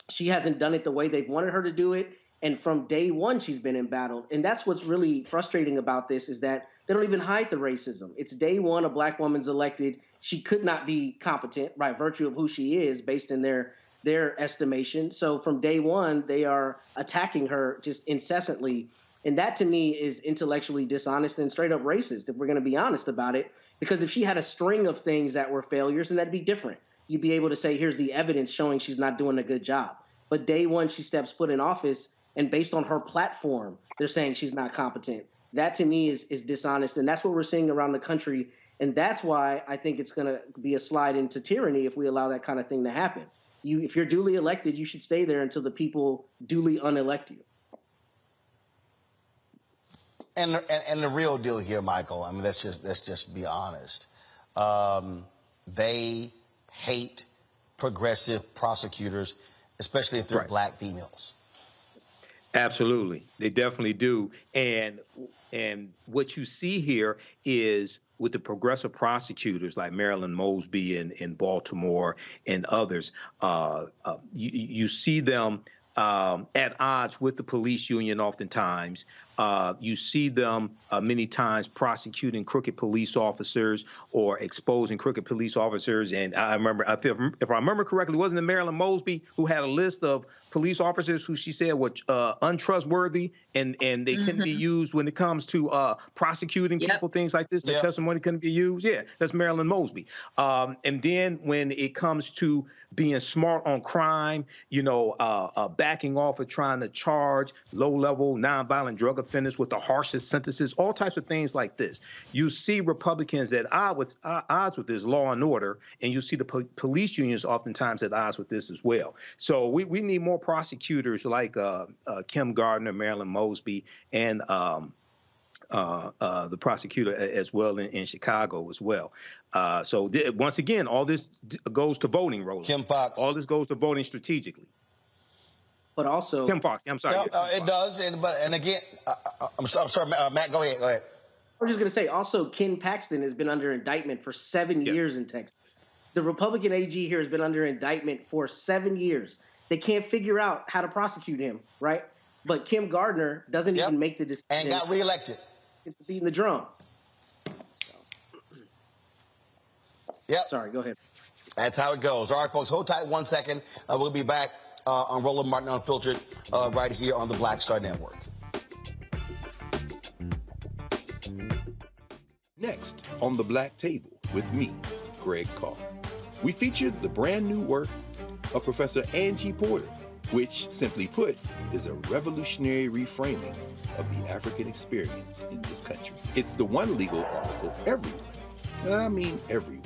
she hasn't done it the way they've wanted her to do it. And from day one, she's been embattled. And that's what's really frustrating about this is that they don't even hide the racism. It's day one, a black woman's elected. She could not be competent by virtue of who she is based in their estimation. So from day one, they are attacking her just incessantly. And that to me is intellectually dishonest and straight up racist, if we're going to be honest about it. Because if she had a string of things that were failures, then that'd be different. You'd be able to say, here's the evidence showing she's not doing a good job. But day one, she steps foot in office, and based on her platform, they're saying she's not competent. That to me is dishonest. And that's what we're seeing around the country. And that's why I think it's going to be a slide into tyranny if we allow that kind of thing to happen. If you're duly elected, you should stay there until the people duly unelect you. And the real deal here, Michael, I mean, let's just be honest. They hate progressive prosecutors, especially if they're black females. Absolutely. They definitely do. And what you see here is with the progressive prosecutors like Marilyn Mosby in Baltimore and others, you see them at odds with the police union oftentimes. You see them many times prosecuting crooked police officers or exposing crooked police officers. And I remember, if I remember correctly, wasn't it Marilyn Mosby who had a list of police officers who she said were untrustworthy and they couldn't be used when it comes to prosecuting people, things like this. Their testimony couldn't be used. Yeah, that's Marilyn Mosby. And then when it comes to being smart on crime, backing off of trying to charge low-level nonviolent drug offenders with the harshest sentences, all types of things like this. You see Republicans at odds with this law and order, and you see the police unions oftentimes at odds with this as well. So we need more prosecutors like Kim Gardner, Marilyn Mosby, and the prosecutor as well in Chicago as well. So once again, all this goes to voting, Roland. Kim Fox. All this goes to voting strategically. But also, Kim Fox. I'm sorry. It does, and again, I'm sorry, Matt. Go ahead. I was just going to say, also, Ken Paxton has been under indictment for 7 years in Texas. The Republican AG here has been under indictment for 7 years. They can't figure out how to prosecute him, right? But Kim Gardner doesn't even make the decision. And got reelected. Beating the drum. Yep. Sorry, go ahead. That's how it goes. All right, folks, hold tight 1 second. We'll be back on Roland Martin Unfiltered right here on the Black Star Network. Next on The Black Table with me, Greg Carr. We featured the brand new work of Professor Angie Porter, which, simply put, is a revolutionary reframing of the African experience in this country. It's the one legal article everyone, and I mean everyone,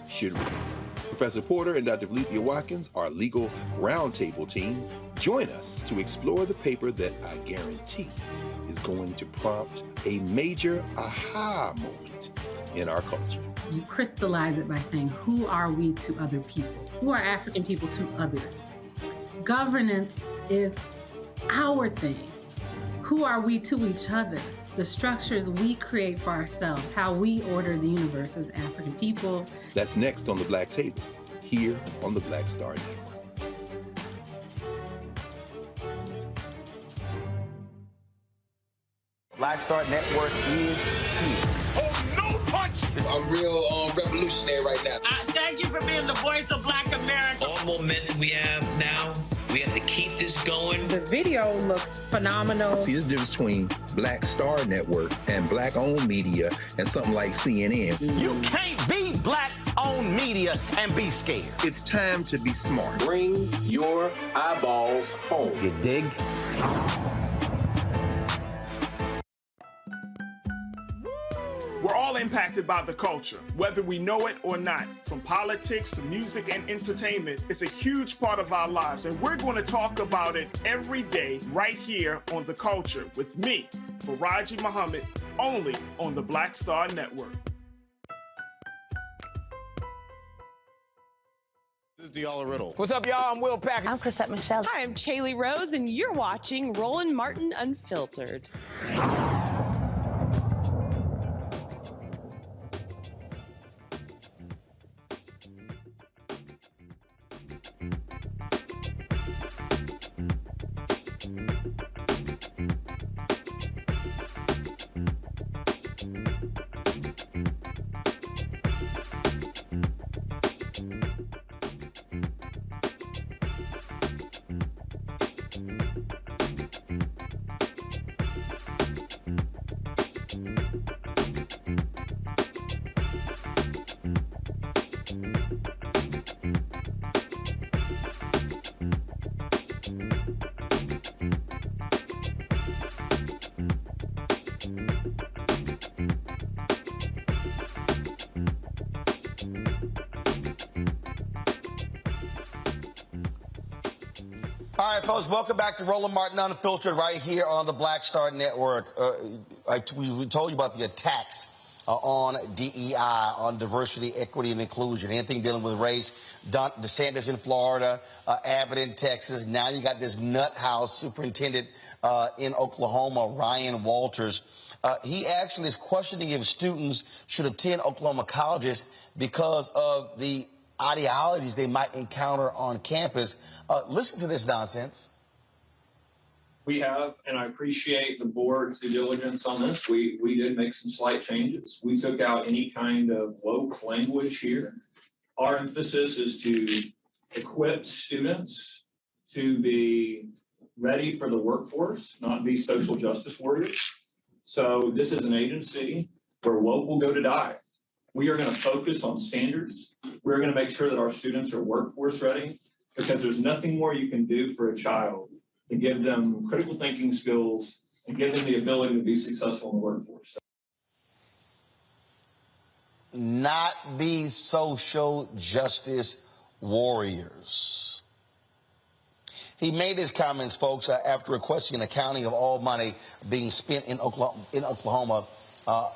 should read. Professor Porter and Dr. Valencia Watkins, our legal roundtable team, join us to explore the paper that I guarantee is going to prompt a major aha moment in our culture. You crystallize it by saying, who are we to other people? Who are African people to others? Governance is our thing. Who are we to each other? The structures we create for ourselves, how we order the universe as African people. That's next on The Black Table, here on the Black Star Network. Black Star Network is here. Oh, no punch! I'm real revolutionary right now. Thank you for being the voice of Black America. All momentum we have now, we have to keep this going. The video looks phenomenal. See, there's a difference between Black Star Network and Black-owned media and something like CNN. You can't be Black-owned media and be scared. It's time to be smart. Bring your eyeballs home. You dig? We're all impacted by the culture, whether we know it or not. From politics to music and entertainment, it's a huge part of our lives, and we're going to talk about it every day right here on The Culture with me, Faraji Muhammad, only on the Black Star Network. This is Diala Riddle. What's up, y'all? I'm Will Packer. I'm Chrisette Michelle. Hi, I'm Chaley Rose, and you're watching Roland Martin Unfiltered. All right, folks, welcome back to Roland Martin Unfiltered right here on the Black Star Network. We told you about the attacks on DEI, on diversity, equity, and inclusion, anything dealing with race. DeSantis in Florida, Abbott in Texas. Now you got this nut house superintendent in Oklahoma, Ryan Walters. He actually is questioning if students should attend Oklahoma colleges because of the ideologies they might encounter on campus. Listen to this nonsense. We have, and I appreciate the board's due diligence on this. We did make some slight changes. We took out any kind of woke language here. Our emphasis is to equip students to be ready for the workforce, not be social justice warriors. So this is an agency where woke will go to die. We are going to focus on standards. We're going to make sure that our students are workforce ready, because there's nothing more you can do for a child to give them critical thinking skills and give them the ability to be successful in the workforce. Not be social justice warriors. He made his comments, folks, after requesting an accounting of all money being spent in Oklahoma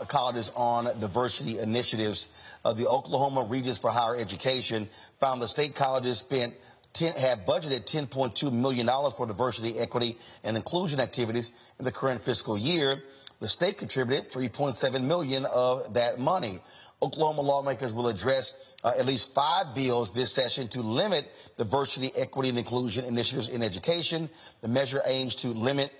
colleges on diversity initiatives. The Oklahoma Regents for Higher Education found the state colleges had budgeted $10.2 million for diversity, equity, and inclusion activities in the current fiscal year. The state contributed $3.7 million of that money. Oklahoma lawmakers will address at least 5 bills this session to limit diversity, equity, and inclusion initiatives in education. The measure aims to limit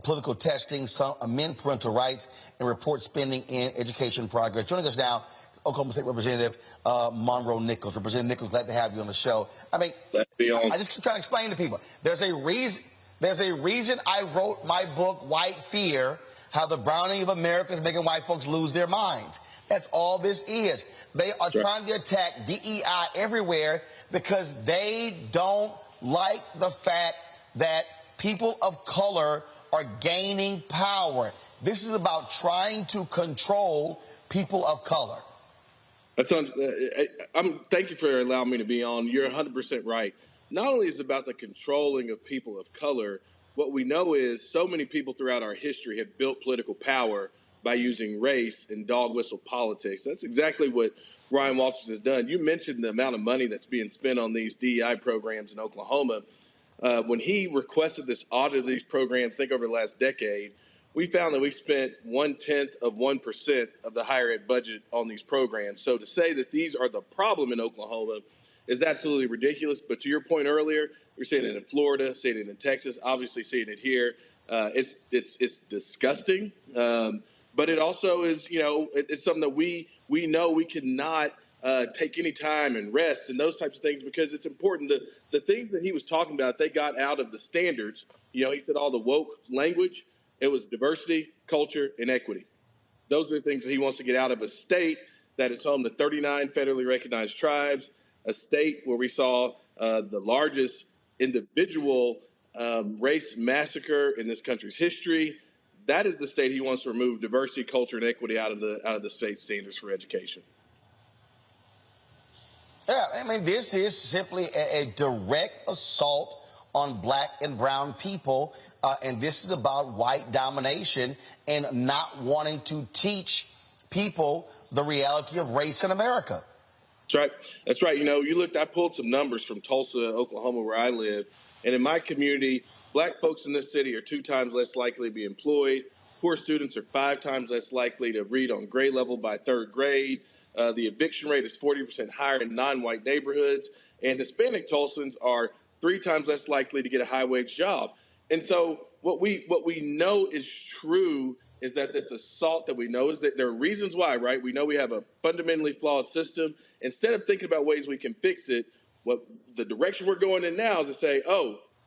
political testing, amend parental rights, and report spending in education progress. Joining us now, Oklahoma State Representative Monroe Nichols. Representative Nichols, glad to have you on the show. I mean, I just keep trying to explain to people. There's a reason I wrote my book, White Fear, How the Browning of America is Making White Folks Lose Their Minds. That's all this is. They are trying to attack DEI everywhere because they don't like the fact that people of color are gaining power. This is about trying to control people of color. That sounds. Thank you for allowing me to be on. You're 100% right. Not only is it about the controlling of people of color, what we know is so many people throughout our history have built political power by using race and dog whistle politics. That's exactly what Ryan Walters has done. You mentioned the amount of money that's being spent on these DEI programs in Oklahoma. When he requested this audit of these programs, I think over the last decade, we found that we spent 0.1% of the higher ed budget on these programs. So to say that these are the problem in Oklahoma is absolutely ridiculous. But to your point earlier, you're seeing it in Florida, seeing it in Texas, obviously seeing it here. It's disgusting. But it also is, it's something that we know we cannot take any time and rest and those types of things because it's important. The things that he was talking about, they got out of the standards. He said all the woke language. It was diversity, culture, and equity. Those are the things that he wants to get out of a state that is home to 39 federally recognized tribes, a state where we saw the largest individual race massacre in this country's history. That is the state he wants to remove diversity, culture, and equity out of the state standards for education. Yeah, I mean, this is simply a direct assault on black and brown people, and this is about white domination and not wanting to teach people the reality of race in America. That's right. That's right. I pulled some numbers from Tulsa, Oklahoma, where I live, and in my community, black folks in this city are 2 times less likely to be employed. Poor students are 5 times less likely to read on grade level by 3rd grade. The eviction rate is 40% higher in non-white neighborhoods, and Hispanic Tulsans are 3 times less likely to get a high-wage job. And so what we know is true is that this assault that we know is that there are reasons why, right? We know we have a fundamentally flawed system. Instead of thinking about ways we can fix it, what the direction we're going in now is to say,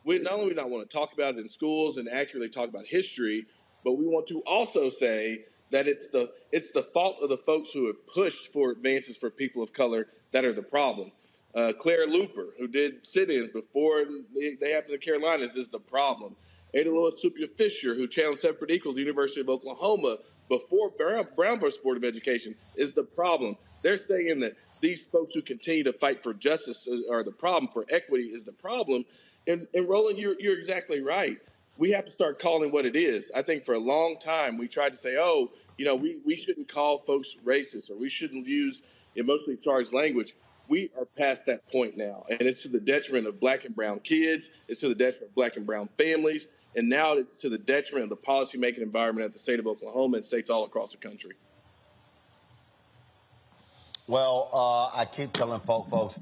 we not only not want to talk about it in schools and accurately talk about history, but we want to also say that it's the fault of the folks who have pushed for advances for people of color that are the problem. Claire Looper, who did sit-ins before they happened in the Carolinas, is the problem. Ada Lois Supia Fisher, who challenged separate equal at the University of Oklahoma before Brown vs. Board of Education, is the problem. They're saying that these folks who continue to fight for justice are the problem, for equity is the problem. And Roland, you're exactly right. We have to start calling what it is. I think for a long time we tried to say, we shouldn't call folks racist or we shouldn't use emotionally charged language. We are past that point now, and it's to the detriment of black and brown kids. It's to the detriment of black and brown families, and now it's to the detriment of the policymaking environment at the state of Oklahoma and states all across the country. Well, I keep telling folks,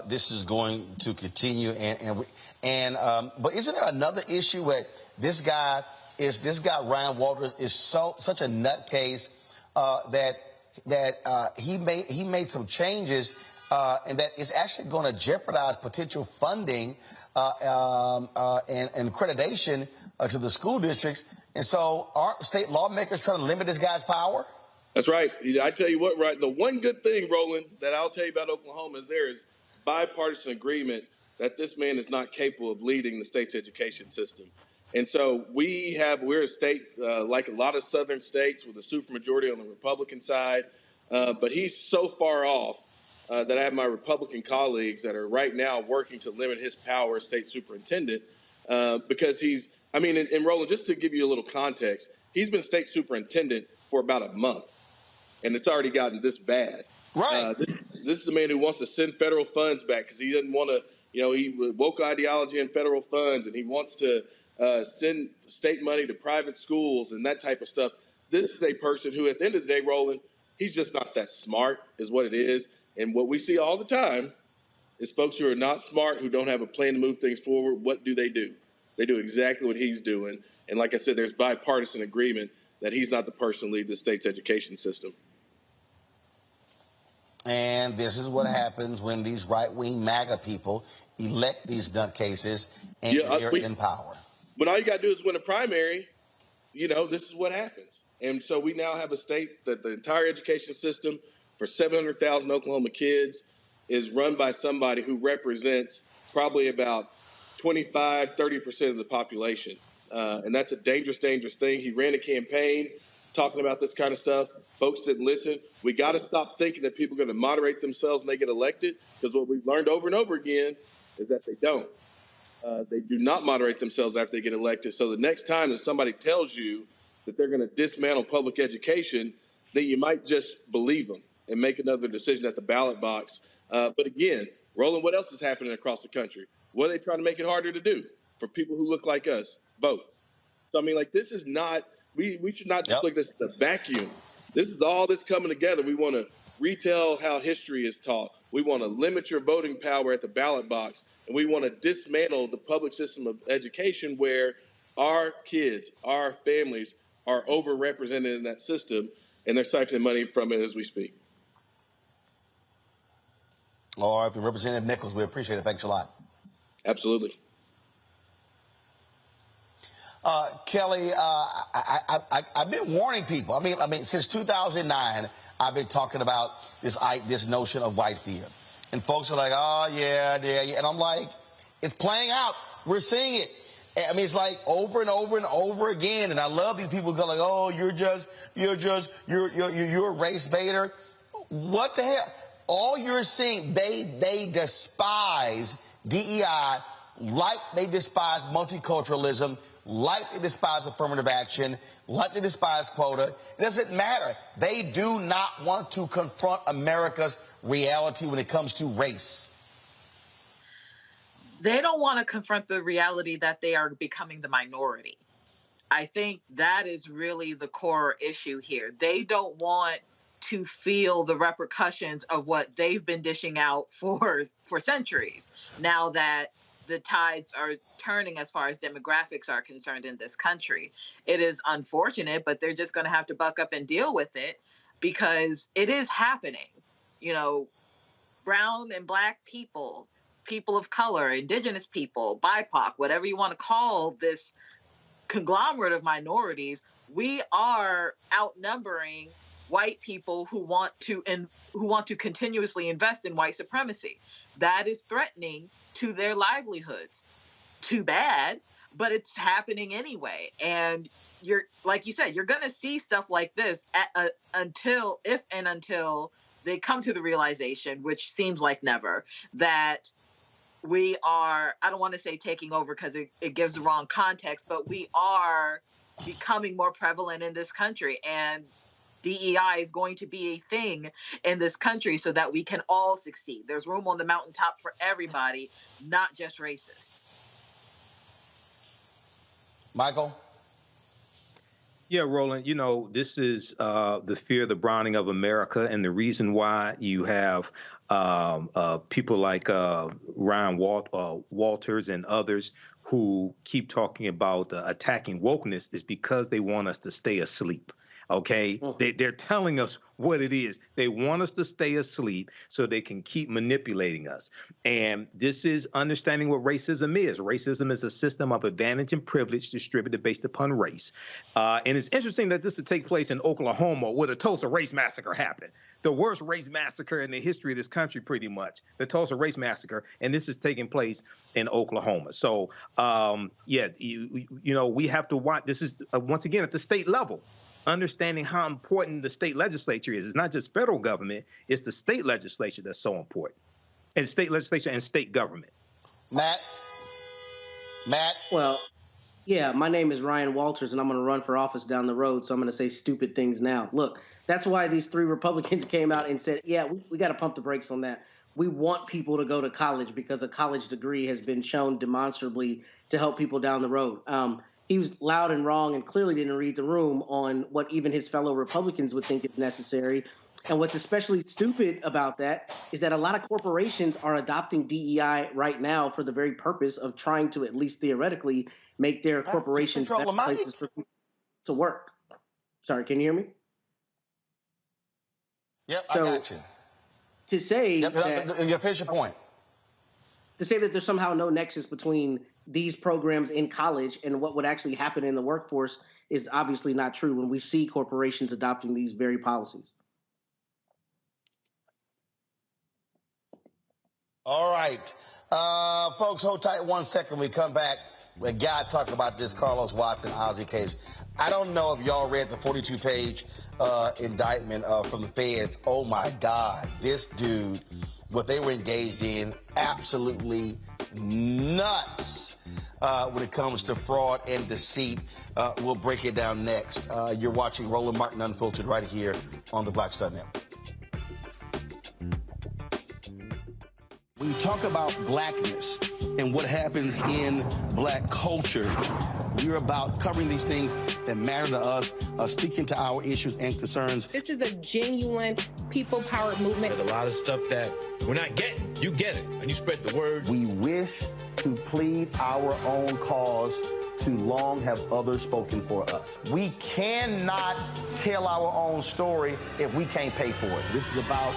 this is going to continue, but isn't there another issue where this guy Ryan Walters is such a nutcase that he made some changes. And that is actually going to jeopardize potential funding and accreditation to the school districts. And so aren't state lawmakers trying to limit this guy's power? That's right. I tell you what, right, the one good thing, Roland, that I'll tell you about Oklahoma is there is bipartisan agreement that this man is not capable of leading the state's education system. And so we're a state like a lot of southern states with a supermajority on the Republican side, but he's so far off that I have my Republican colleagues that are right now working to limit his power as state superintendent because and Roland, just to give you a little context, he's been state superintendent for about a month, and it's already gotten this bad. Right. This is a man who wants to send federal funds back because he doesn't want to, he woke ideology in federal funds, and he wants to send state money to private schools and that type of stuff. This is a person who, at the end of the day, Roland, he's just not that smart is what it is. And what we see all the time is folks who are not smart, who don't have a plan to move things forward. What do? They do exactly what he's doing. And like I said, there's bipartisan agreement that he's not the person to lead the state's education system. And this is what happens when these right-wing MAGA people elect these nutcases and they're in power. But all you got to do is win a primary. This is what happens. And so we now have a state that the entire education system for 700,000 Oklahoma kids is run by somebody who represents probably about 25, 30% of the population. And that's a dangerous, dangerous thing. He ran a campaign talking about this kind of stuff. Folks didn't listen. We got to stop thinking that people are going to moderate themselves when they get elected, because what we've learned over and over again is that they don't. They do not moderate themselves after they get elected. So the next time that somebody tells you that they're going to dismantle public education, then you might just believe them and make another decision at the ballot box. But again, Roland, what else is happening across the country? What are they trying to make it harder to do for people who look like us? Vote. So, I mean, like, this is not, we should not just look at this as a vacuum. This is all this coming together. We want to retell how history is taught. We want to limit your voting power at the ballot box. And we want to dismantle the public system of education where our kids, our families are overrepresented in that system, and they're siphoning money from it as we speak. All right, Representative Nichols, we appreciate it. Thanks a lot. Absolutely. Kelly, I've been warning people. I mean, since 2009, I've been talking about this notion of white fear, and folks are like, "Oh yeah," and I'm like, "It's playing out. We're seeing it." I mean, it's like over and over and over again. And I love these people who go like, "Oh, you're a race baiter." What the hell? All you're seeing, they despise DEI like they despise multiculturalism, like they despise affirmative action, like they despise quota. It doesn't matter. They do not want to confront America's reality when it comes to race. They don't want to confront the reality that they are becoming the minority. I think that is really the core issue here. They don't want to feel the repercussions of what they've been dishing out for centuries, now that the tides are turning as far as demographics are concerned in this country. It is unfortunate, but they're just going to have to buck up and deal with it, because it is happening. You know, brown and black people, people of color, indigenous people, BIPOC, whatever you want to call this conglomerate of minorities, we are outnumbering white people who want to continuously invest in white supremacy. That is threatening to their livelihoods. Too bad, but it's happening anyway. And you're, like you said, you're going to see stuff like this until they come to the realization, which seems like never, that we are, I don't want to say taking over because it gives the wrong context, but we are becoming more prevalent in this country. And DEI is going to be a thing in this country so that we can all succeed. There's room on the mountaintop for everybody, not just racists. Michael? Yeah, Roland, you know, this is the fear, the browning of America, and the reason why you have people like Ryan Walters and others who keep talking about attacking wokeness is because they want us to stay asleep. Okay, they're telling us what it is. They want us to stay asleep so they can keep manipulating us. And this is understanding what racism is. Racism is a system of advantage and privilege distributed based upon race. And it's interesting that this would take place in Oklahoma, where the Tulsa race massacre happened. The worst race massacre in the history of this country, pretty much. The Tulsa race massacre. And this is taking place in Oklahoma. So, yeah, you know, we have to watch. This is, once again, at the state level. Understanding how important the state legislature is. It's not just federal government, it's the state legislature that's so important. And state legislature and state government. Matt? Well, yeah, my name is Ryan Walters, and I'm going to run for office down the road, so I'm going to say stupid things now. Look, that's why these 3 Republicans came out and said, yeah, we got to pump the brakes on that. We want people to go to college because a college degree has been shown demonstrably to help people down the road. He was loud and wrong and clearly didn't read the room on what even his fellow Republicans would think is necessary. And what's especially stupid about that is that a lot of corporations are adopting DEI right now for the very purpose of trying to, at least theoretically, make their corporations better places for people to work. Sorry, can you hear me? Yep, I got you. To say you finish your point. To say that there's somehow no nexus between these programs in college and what would actually happen in the workforce is obviously not true when we see corporations adopting these very policies. All right. Folks, hold tight 1 second. We come back. We got to talk about this Carlos Watson Ozy case. I don't know if y'all read the 42-page indictment from the feds. Oh, my God. This dude, what they were engaged in, absolutely nuts when it comes to fraud and deceit. We'll break it down next. You're watching Roland Martin Unfiltered right here on the Black Star Network. When you talk about blackness and what happens in black culture, we're about covering these things that matter to us, speaking to our issues and concerns. This is a genuine people-powered movement. There's a lot of stuff that we're not getting. You get it, and you spread the word. We wish to plead our own cause. Too long have others spoken for us. We cannot tell our own story if we can't pay for it. This is about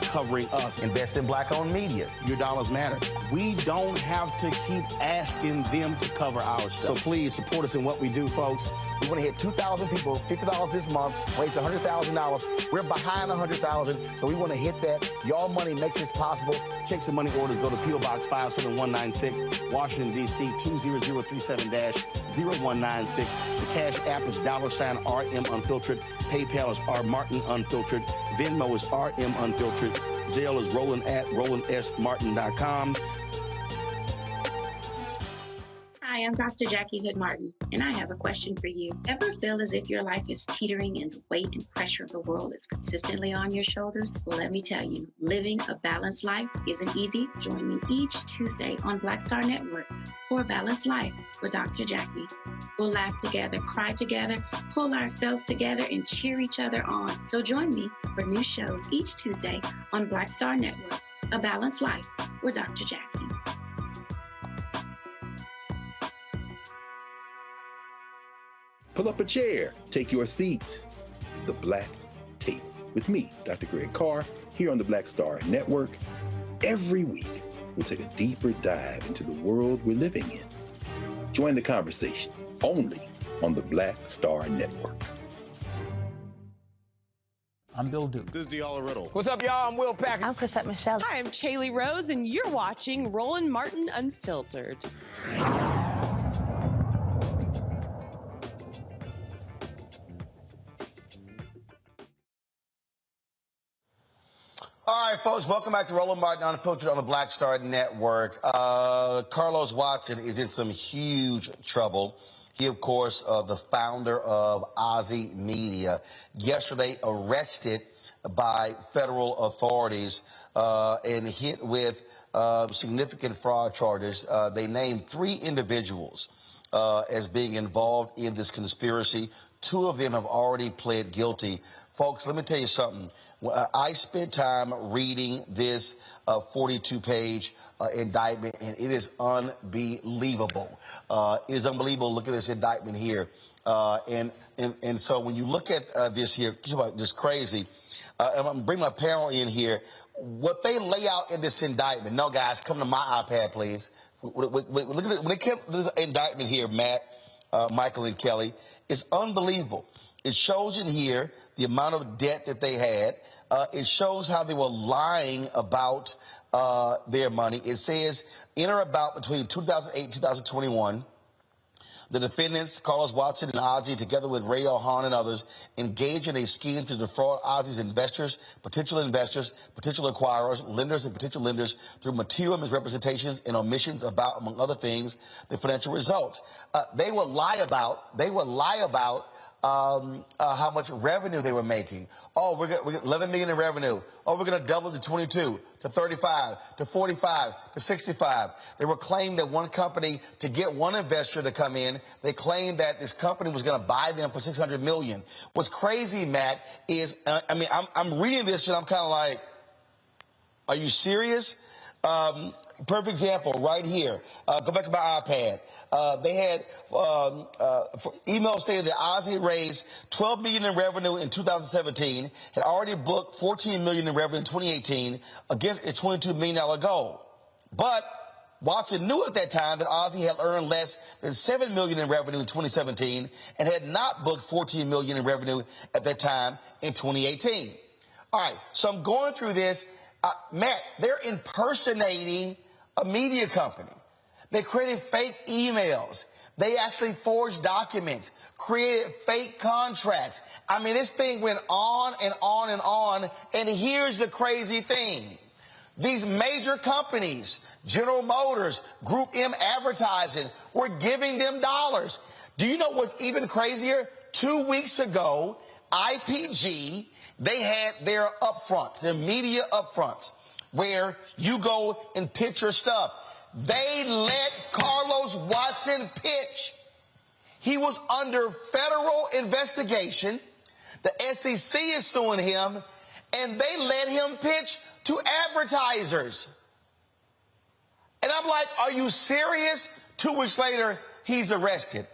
covering us. Invest in black-owned media. Your dollars matter. We don't have to keep asking them to cover our stuff. So please support us in what we do, folks. We want to hit 2,000 people, $50 this month, raise $100,000. We're behind $100,000, so we want to hit that. Y'all money makes this possible. Checks and money orders go to P.O. Box 57196, Washington, D.C. 20037-0196. The Cash App is $RM Unfiltered. PayPal is R Martin Unfiltered. Venmo is RM Unfiltered. Zelle is Roland at RolandSMartin.com. Hi, I'm Dr. Jackie Hood Martin, and I have a question for you. Ever feel as if your life is teetering and the weight and pressure of the world is consistently on your shoulders? Well, let me tell you, living a balanced life isn't easy. Join me each Tuesday on Black Star Network for A Balanced Life with Dr. Jackie. We'll laugh together, cry together, pull ourselves together, and cheer each other on. So join me for new shows each Tuesday on Black Star Network, A Balanced Life with Dr. Jackie. Pull up a chair, take your seat at the Black Table with me, Dr. Greg Carr, here on the Black Star Network. Every week, we'll take a deeper dive into the world we're living in. Join the conversation only on the Black Star Network. I'm Bill Duke. This is Diala Riddle. What's up, y'all? I'm Will Packer. I'm Chrisette Michelle. Hi, I'm Chaley Rose, and you're watching Roland Martin Unfiltered. All right, folks, welcome back to Roland Martin Unfiltered on the Black Star Network. Carlos Watson is in some huge trouble. He, of course, the founder of Ozy Media, yesterday arrested by federal authorities and hit with significant fraud charges. They named 3 individuals as being involved in this conspiracy. 2 of them have already pled guilty. Folks, let me tell you something. I spent time reading this 42-page indictment, and it is unbelievable. It is unbelievable. Look at this indictment here. And so when you look at this here, just crazy. I'm going to bring my panel in here. What they lay out in this indictment, no, guys, come to my iPad, please. Look at it. When it came to this indictment here, Matt, Michael, and Kelly, it's unbelievable. It shows in here the amount of debt that they had. It shows how they were lying about their money. It says in or about between 2008 and 2021, the defendants, Carlos Watson and Ozy, together with Ray Hahn and others, engaged in a scheme to defraud Ozy's investors, potential acquirers, lenders, and potential lenders through material misrepresentations and omissions about, among other things, the financial results. They would lie about how much revenue they were making. Oh, we're 11 million in revenue. Oh, we're going to double to 22, to 35, to 45, to 65. They were claiming that one company, to get one investor to come in, they claimed that this company was going to buy them for $600 million. What's crazy, Matt, is, I'm reading this and I'm kind of like, are you serious? Perfect example right here. Go back to my iPad. They had email stated that Ozy raised $12 million in revenue in 2017, had already booked $14 million in revenue in 2018 against its $22 million goal. But Watson knew at that time that Ozy had earned less than $7 million in revenue in 2017 and had not booked $14 million in revenue at that time in 2018. All right, so I'm going through this. Matt, they're impersonating a media company. They created fake emails. They actually forged documents, created fake contracts. I mean, this thing went on and on and on. And here's the crazy thing. These major companies, General Motors, Group M Advertising, were giving them dollars. Do you know what's even crazier? 2 weeks ago, IPG, they had their upfronts, their media upfronts, where you go and pitch your stuff. They let Carlos Watson pitch. He was under federal investigation. The SEC is suing him, and they let him pitch to advertisers. And I'm like, are you serious? 2 weeks later, he's arrested.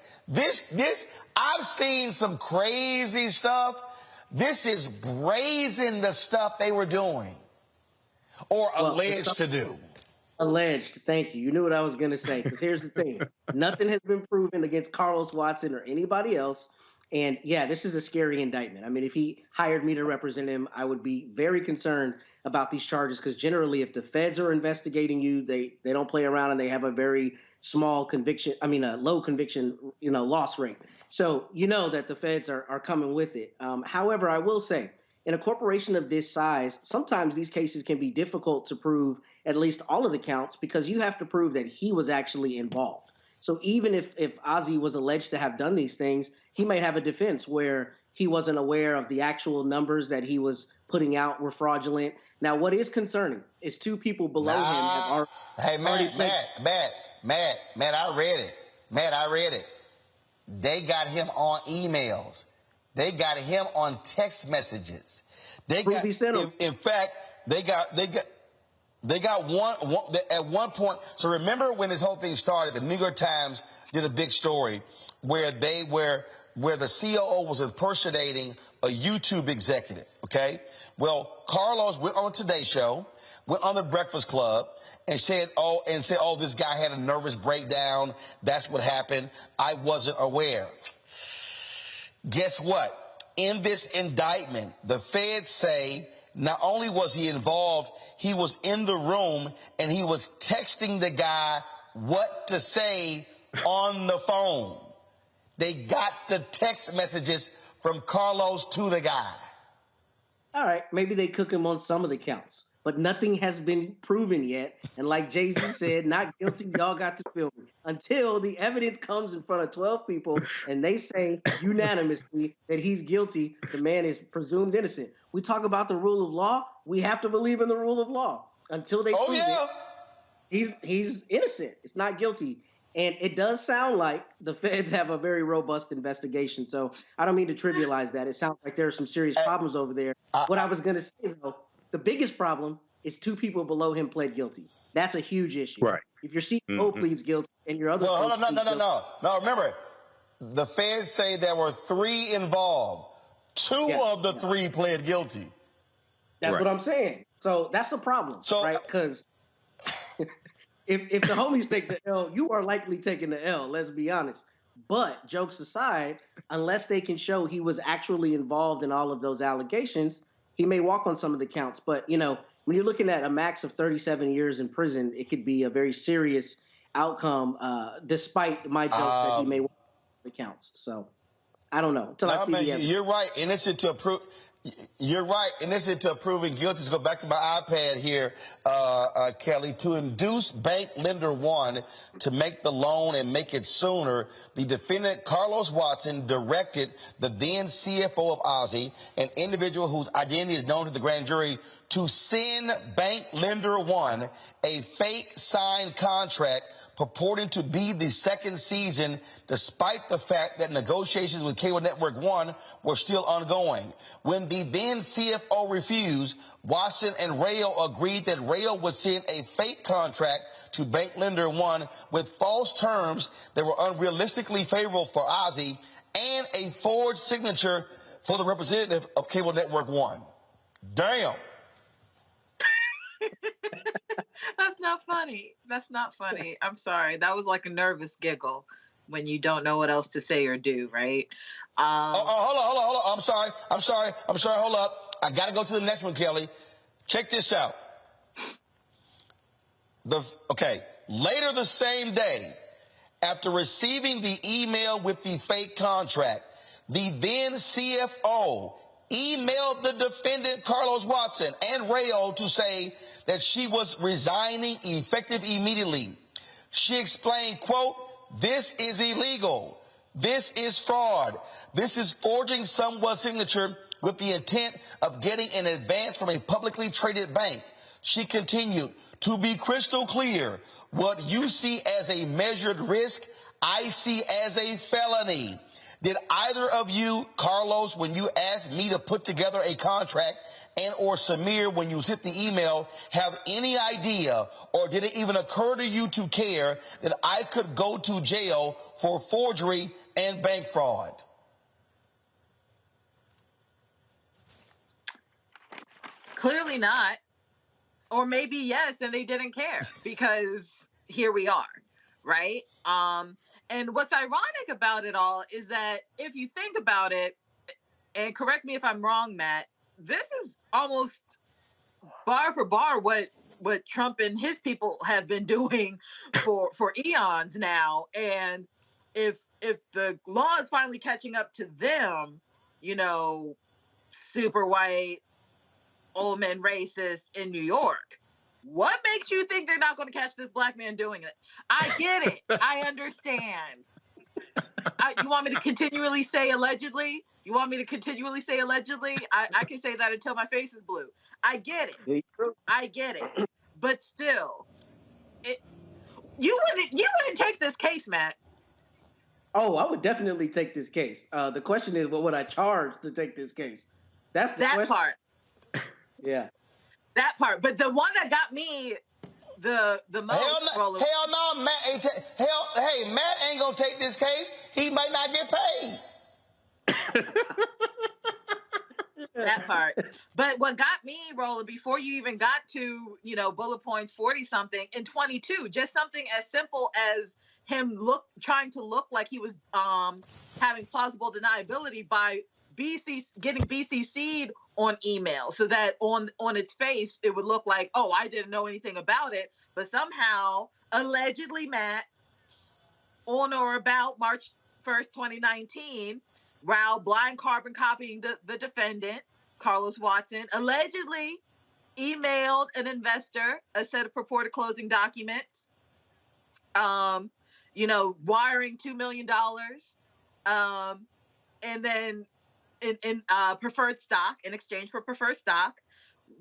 I've seen some crazy stuff. This is brazen, the stuff they were doing or alleged to do. Alleged. Thank you. You knew what I was going to say. Because here's the thing. Nothing has been proven against Carlos Watson or anybody else. And yeah, this is a scary indictment. I mean, if he hired me to represent him, I would be very concerned about these charges, because generally if the feds are investigating you, they don't play around, and they have a very small conviction. I mean, a low conviction, loss rate. So you know that the feds are coming with it. However, I will say, in a corporation of this size, sometimes these cases can be difficult to prove at least all of the counts, because you have to prove that he was actually involved. So even if Ozy was alleged to have done these things, he might have a defense where he wasn't aware of the actual numbers that he was putting out were fraudulent. Now, what is concerning is two people below him have already. Hey, Matt, I read it. Matt, I read it. They got him on emails. They got him on text messages. They got, in fact, they got one at one point. So remember when this whole thing started, the New York Times did a big story where the COO was impersonating a YouTube executive. Okay. Well, Carlos went on Today Show, went on the Breakfast Club, and said, this guy had a nervous breakdown. That's what happened. I wasn't aware. Guess what? In this indictment, the feds say not only was he involved, he was in the room and he was texting the guy what to say on the phone. They got the text messages from Carlos to the guy. All right, maybe they cook him on some of the counts, but nothing has been proven yet. And like Jay-Z said, not guilty, y'all got to feel me. Until the evidence comes in front of 12 people and they say unanimously that he's guilty, the man is presumed innocent. We talk about the rule of law. We have to believe in the rule of law. Until they prove it, he's innocent. It's not guilty. And it does sound like the feds have a very robust investigation. So I don't mean to trivialize that. It sounds like there are some serious problems over there. What I was going to say, though, the biggest problem is two people below him pled guilty. That's a huge issue. Right. If your CEO pleads guilty and your other No, remember, the feds say there were 3 involved. 2 of the 3 pled guilty. That's what I'm saying. So that's the problem, right? Because if the homies take the L, you are likely taking the L, let's be honest. But jokes aside, unless they can show he was actually involved in all of those allegations, he may walk on some of the counts. But, when you're looking at a max of 37 years in prison, it could be a very serious outcome, despite my jokes that he may walk on the counts. So I don't know. Until I see the evidence. You're right. And this is to approve. You're right. And this is to approving guilty. Let's go back to my iPad here, Kelly. To induce Bank Lender 1 to make the loan and make it sooner, the defendant, Carlos Watson, directed the then CFO of Ozy, an individual whose identity is known to the grand jury, to send Bank Lender 1 a fake signed contract purporting to be the second season, despite the fact that negotiations with Cable Network 1 were still ongoing. When the then CFO refused, Watson and Rayo agreed that Rayo would send a fake contract to Bank Lender 1 with false terms that were unrealistically favorable for Ozy and a forged signature for the representative of Cable Network 1. Damn. That's not funny. That's not funny. I'm sorry. That was like a nervous giggle when you don't know what else to say or do, right? Hold on. I'm sorry. Hold up. I got to go to the next one, Kelly. Check this out. Later the same day, after receiving the email with the fake contract, the then CFO emailed the defendant, Carlos Watson, and Rayo to say that she was resigning effective immediately. She explained, quote, "This is illegal. This is fraud. This is forging someone's signature with the intent of getting an advance from a publicly traded bank." She continued, "To be crystal clear, what you see as a measured risk, I see as a felony. Did either of you, Carlos, when you asked me to put together a contract, and or Samir, when you sent the email, have any idea, or did it even occur to you to care that I could go to jail for forgery and bank fraud?" Clearly not. Or maybe yes, and they didn't care, because here we are, right? And what's ironic about it all is that if you think about it, and correct me if I'm wrong, Matt, this is almost bar for bar what Trump and his people have been doing for eons now. And if the law is finally catching up to them, you know, super white, old men racist in New York, what makes you think they're not going to catch this black man doing it? I get it. I understand. You want me to continually say allegedly? You want me to continually say allegedly? I can say that until my face is blue. I get it. I get it. But still, you wouldn't take this case, Matt. Oh, I would definitely take this case. The question is, what would I charge to take this case? That's the question. Part. Yeah. That part. But the one that got me the most. Hell no, Matt ain't Matt ain't gonna take this case. He might not get paid. That part. But what got me, Roland, before you even got to, you know, bullet points 40 something in 22, just something as simple as him trying to look like he was having plausible deniability by getting BCC'd on email, so that on its face it would look like, oh, I didn't know anything about it, but somehow allegedly, Matt, on or about March 1st, 2019, while blind carbon copying the defendant, Carlos Watson, allegedly emailed an investor a set of purported closing documents, you know, wiring $2 million, and then in preferred stock, in exchange for preferred stock,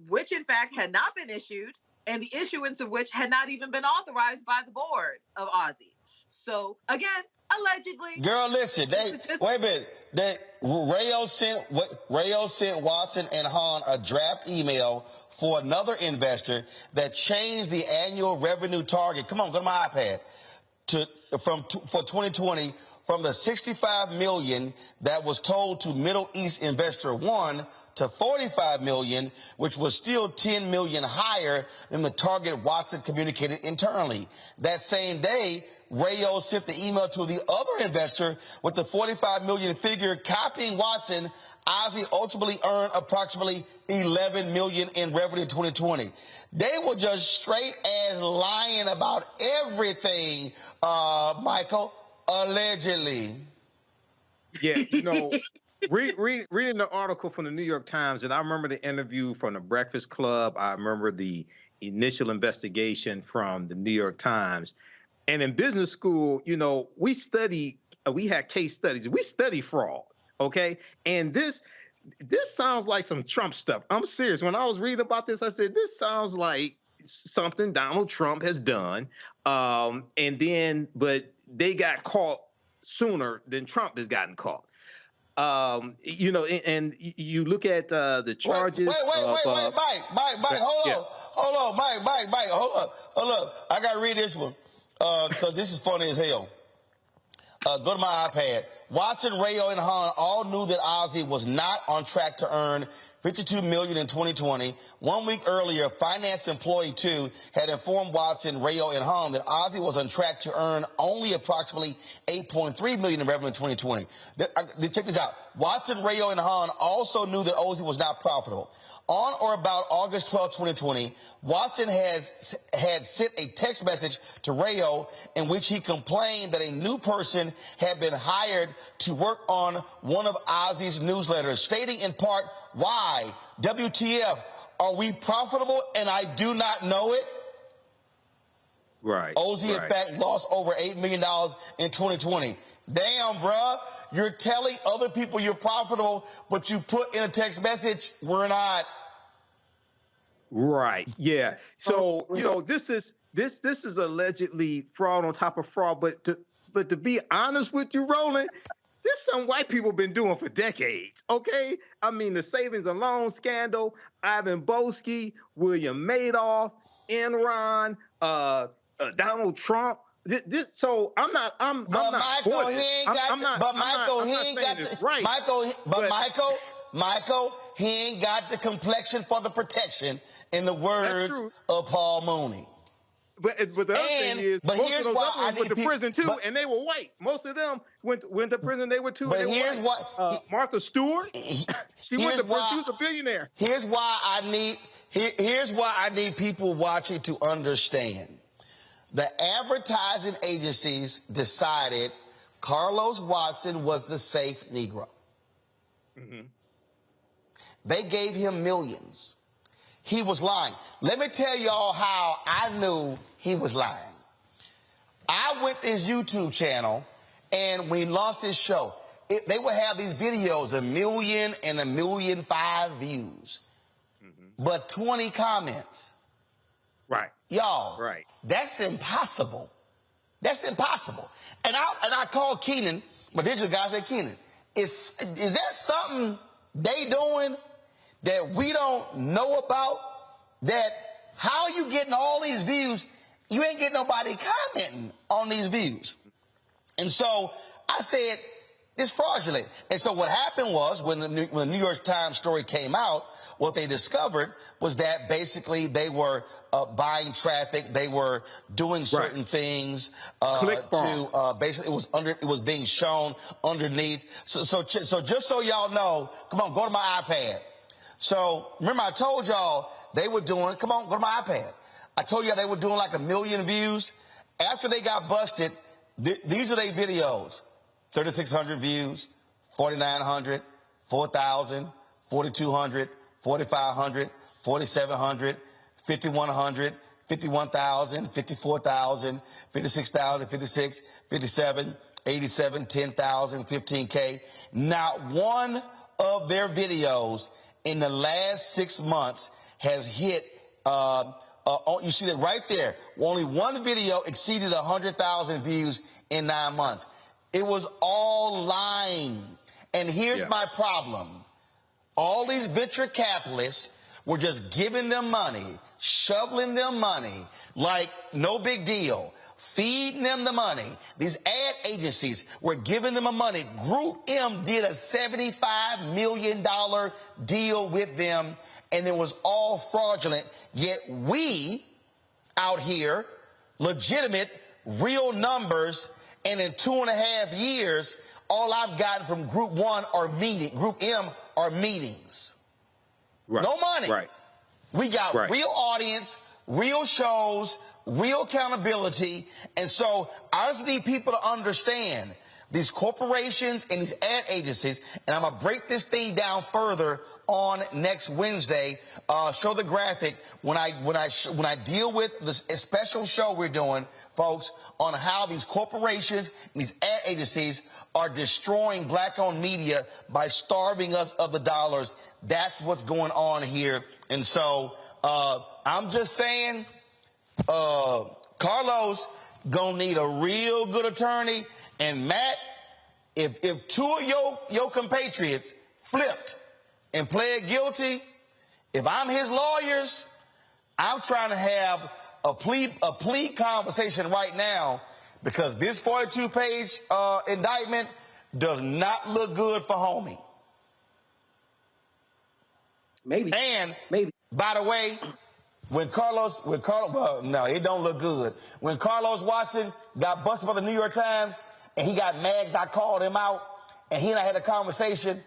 which in fact had not been issued, and the issuance of which had not even been authorized by the board of Ozy. So again, allegedly. Girl, listen, wait a minute. Rayo sent Watson and Hahn a draft email for another investor that changed the annual revenue target. Come on, go to my iPad. For 2020. From the $65 million that was told to Middle East Investor 1 to $45 million, which was still $10 million higher than the target Watson communicated internally. That same day, Rayo sent the email to the other investor with the $45 million figure, copying Watson. Ozy ultimately earned approximately $11 million in revenue in 2020. They were just straight as lying about everything, Michael. Allegedly. Yeah, you know, reading the article from the New York Times, and I remember the interview from the Breakfast Club. I remember the initial investigation from the New York Times. And in business school, you know, we had case studies. We study fraud, okay? And this sounds like some Trump stuff. I'm serious. When I was reading about this, I said, this sounds like something Donald Trump has done. But they got caught sooner than Trump has gotten caught. You know, and you look at the charges. Wait, Mike, hold on, Mike, hold up. I gotta read this one because this is funny as hell. Go to my iPad. Watson, Rayo, and Hahn all knew that Ozy was not on track to earn $52 million in 2020. 1 week earlier, finance employee 2 had informed Watson, Rayo, and Hahn that Ozy was on track to earn only approximately $8.3 million in revenue in 2020. Check this out. Watson, Rayo, and Hahn also knew that Ozy was not profitable. On or about August 12, 2020, Watson had sent a text message to Rayo in which he complained that a new person had been hired to work on one of Ozy's newsletters, stating in part, "Why? WTF? Are we profitable and I do not know it?" Right. Ozy, in fact, lost over $8 million in 2020. Damn, bruh. You're telling other people you're profitable, but you put in a text message, "We're not." Right. Yeah. So, you know, this is allegedly fraud on top of fraud. But to be honest with you, Roland, this is something white people been doing for decades. Okay. I mean, the savings and loan scandal, Ivan Boesky, William Madoff, Enron, Donald Trump. So I'm not Michael, he ain't got the complexion for the protection, in the words of Paul Mooney. But the other thing is, most of those other ones went to prison too, and they were white. Most of them went to prison. They were too. But here's what Martha Stewart. She went to prison. She was a billionaire. Here's why I need people watching to understand. The advertising agencies decided Carlos Watson was the safe Negro. Mm-hmm. They gave him millions. He was lying. Let me tell y'all how I knew he was lying. I went to his YouTube channel, and when he launched his show, they would have these videos, 1 million and 1.5 million views, but 20 comments. Right. Y'all, right. That's impossible. That's impossible. And I called Keenan, my digital guy, said, "Keenan, is there something they doing that we don't know about? That how are you getting all these views? You ain't getting nobody commenting on these views." And so I said, it's fraudulent. And so what happened was, when the New York Times story came out, what they discovered was that basically they were buying traffic, they were doing certain things to basically it was being shown underneath. So just so y'all know, come on, go to my iPad. So remember, I told y'all they were doing. Come on, go to my iPad. I told y'all they were doing like 1 million views. After they got busted, these are their videos: 3,600 views, 4,900, 4,000, 4,200, 4,500, 4,700, 5,100, 51,000, 54,000, 56,000, 56, 57, 87, 10,000, 15K. Not one of their videos in the last 6 months has hit, you see that right there. Only one video exceeded 100,000 views in 9 months. It was all lying. And here's my problem. All these venture capitalists were just giving them money, shoveling them money like no big deal, feeding them the money. These ad agencies were giving them the money. Group M did a $75 million deal with them, and it was all fraudulent. Yet we out here, legitimate, real numbers, and in 2.5 years, all I've gotten from Group M are meetings. Right. No money. Right. We got real audience, real shows, real accountability. And so I just need people to understand these corporations and these ad agencies, and I'm going to break this thing down further on next Wednesday. Show the graphic when I deal with this special show we're doing, folks, on how these corporations and these ad agencies are destroying black-owned media by starving us of the dollars. That's what's going on here. And so I'm just saying, Carlos gonna need a real good attorney. And Matt, if 2 of your compatriots flipped and pled guilty, if I'm his lawyers, I'm trying to have a plea conversation right now, because this 42-page indictment does not look good for homie. Maybe. And maybe. By the way, well, no, it don't look good. When Carlos Watson got busted by the New York Times and he got mad 'cause I called him out and he and I had a conversation,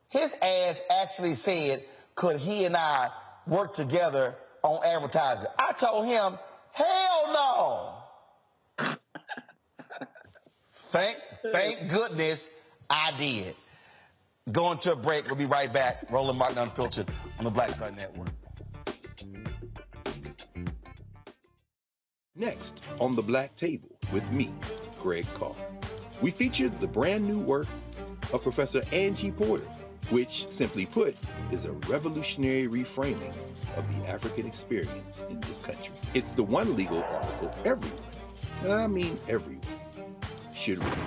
his ass actually said, could he and I work together on advertising? I told him, hell no. Thank goodness I did. Going to a break. We'll be right back. Roland Martin Unfiltered on the Black Star Network. Next on The Black Table with me, Greg Carr. We featured the brand new work of Professor Angie Porter, which, simply put, is a revolutionary reframing of the African experience in this country. It's the one legal article everyone, and I mean everyone, should read.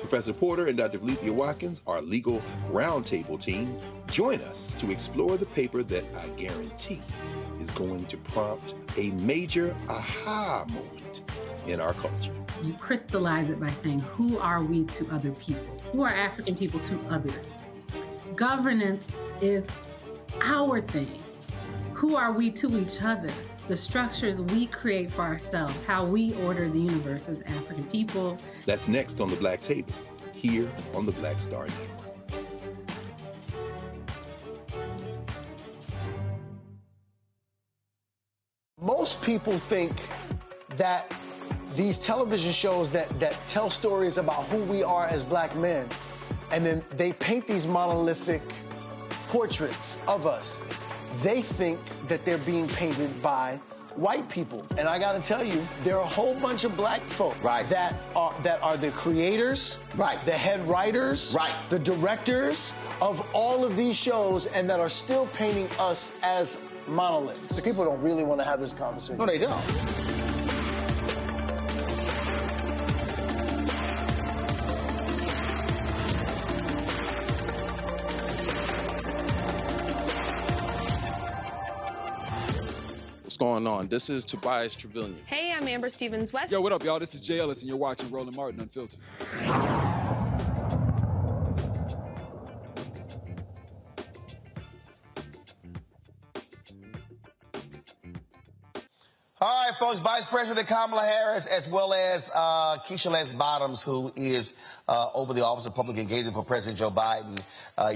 Professor Porter and Dr. Valencia Watkins, our legal roundtable team, join us to explore the paper that I guarantee is going to prompt a major aha moment in our culture. You crystallize it by saying, who are we to other people? Who are African people to others? Governance is our thing. Who are we to each other? The structures we create for ourselves, how we order the universe as African people. That's next on The Black Table, here on the Black Star Network. Most people think that these television shows that tell stories about who we are as black men, and then they paint these monolithic portraits of us. They think that they're being painted by white people. And I gotta tell you, there are a whole bunch of black folk that are the creators, the head writers, the directors of all of these shows, and that are still painting us as monoliths. The people don't really want to have this conversation. No, they don't. What's going on? This is Tobias Trevelyan. Hey, I'm Amber Stevens-West. Yo, what up, y'all? This is Jay Ellis, and you're watching Roland Martin Unfiltered. All right, folks, Vice President Kamala Harris, as well as Keisha Lance Bottoms, who is over the Office of Public Engagement for President Joe Biden,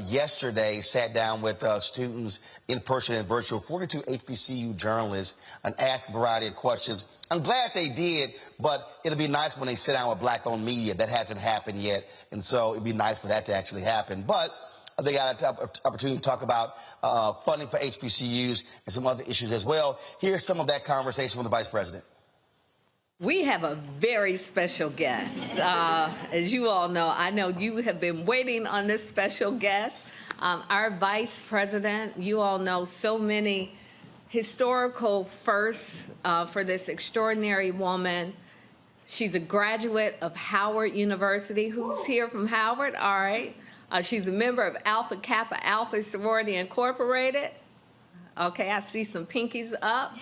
yesterday sat down with students in person and virtual, 42 HBCU journalists, and asked a variety of questions. I'm glad they did, but it'll be nice when they sit down with black-owned media. That hasn't happened yet, and so it'd be nice for that to actually happen. But they got an opportunity to talk about funding for HBCUs and some other issues as well. Here's some of that conversation with the Vice President. We have a very special guest. As you all know, I know you have been waiting on this special guest. Our Vice President, you all know so many historical firsts for this extraordinary woman. She's a graduate of Howard University. Who's here from Howard? All right. She's a member of Alpha Kappa Alpha Sorority Incorporated. Okay, I see some pinkies up.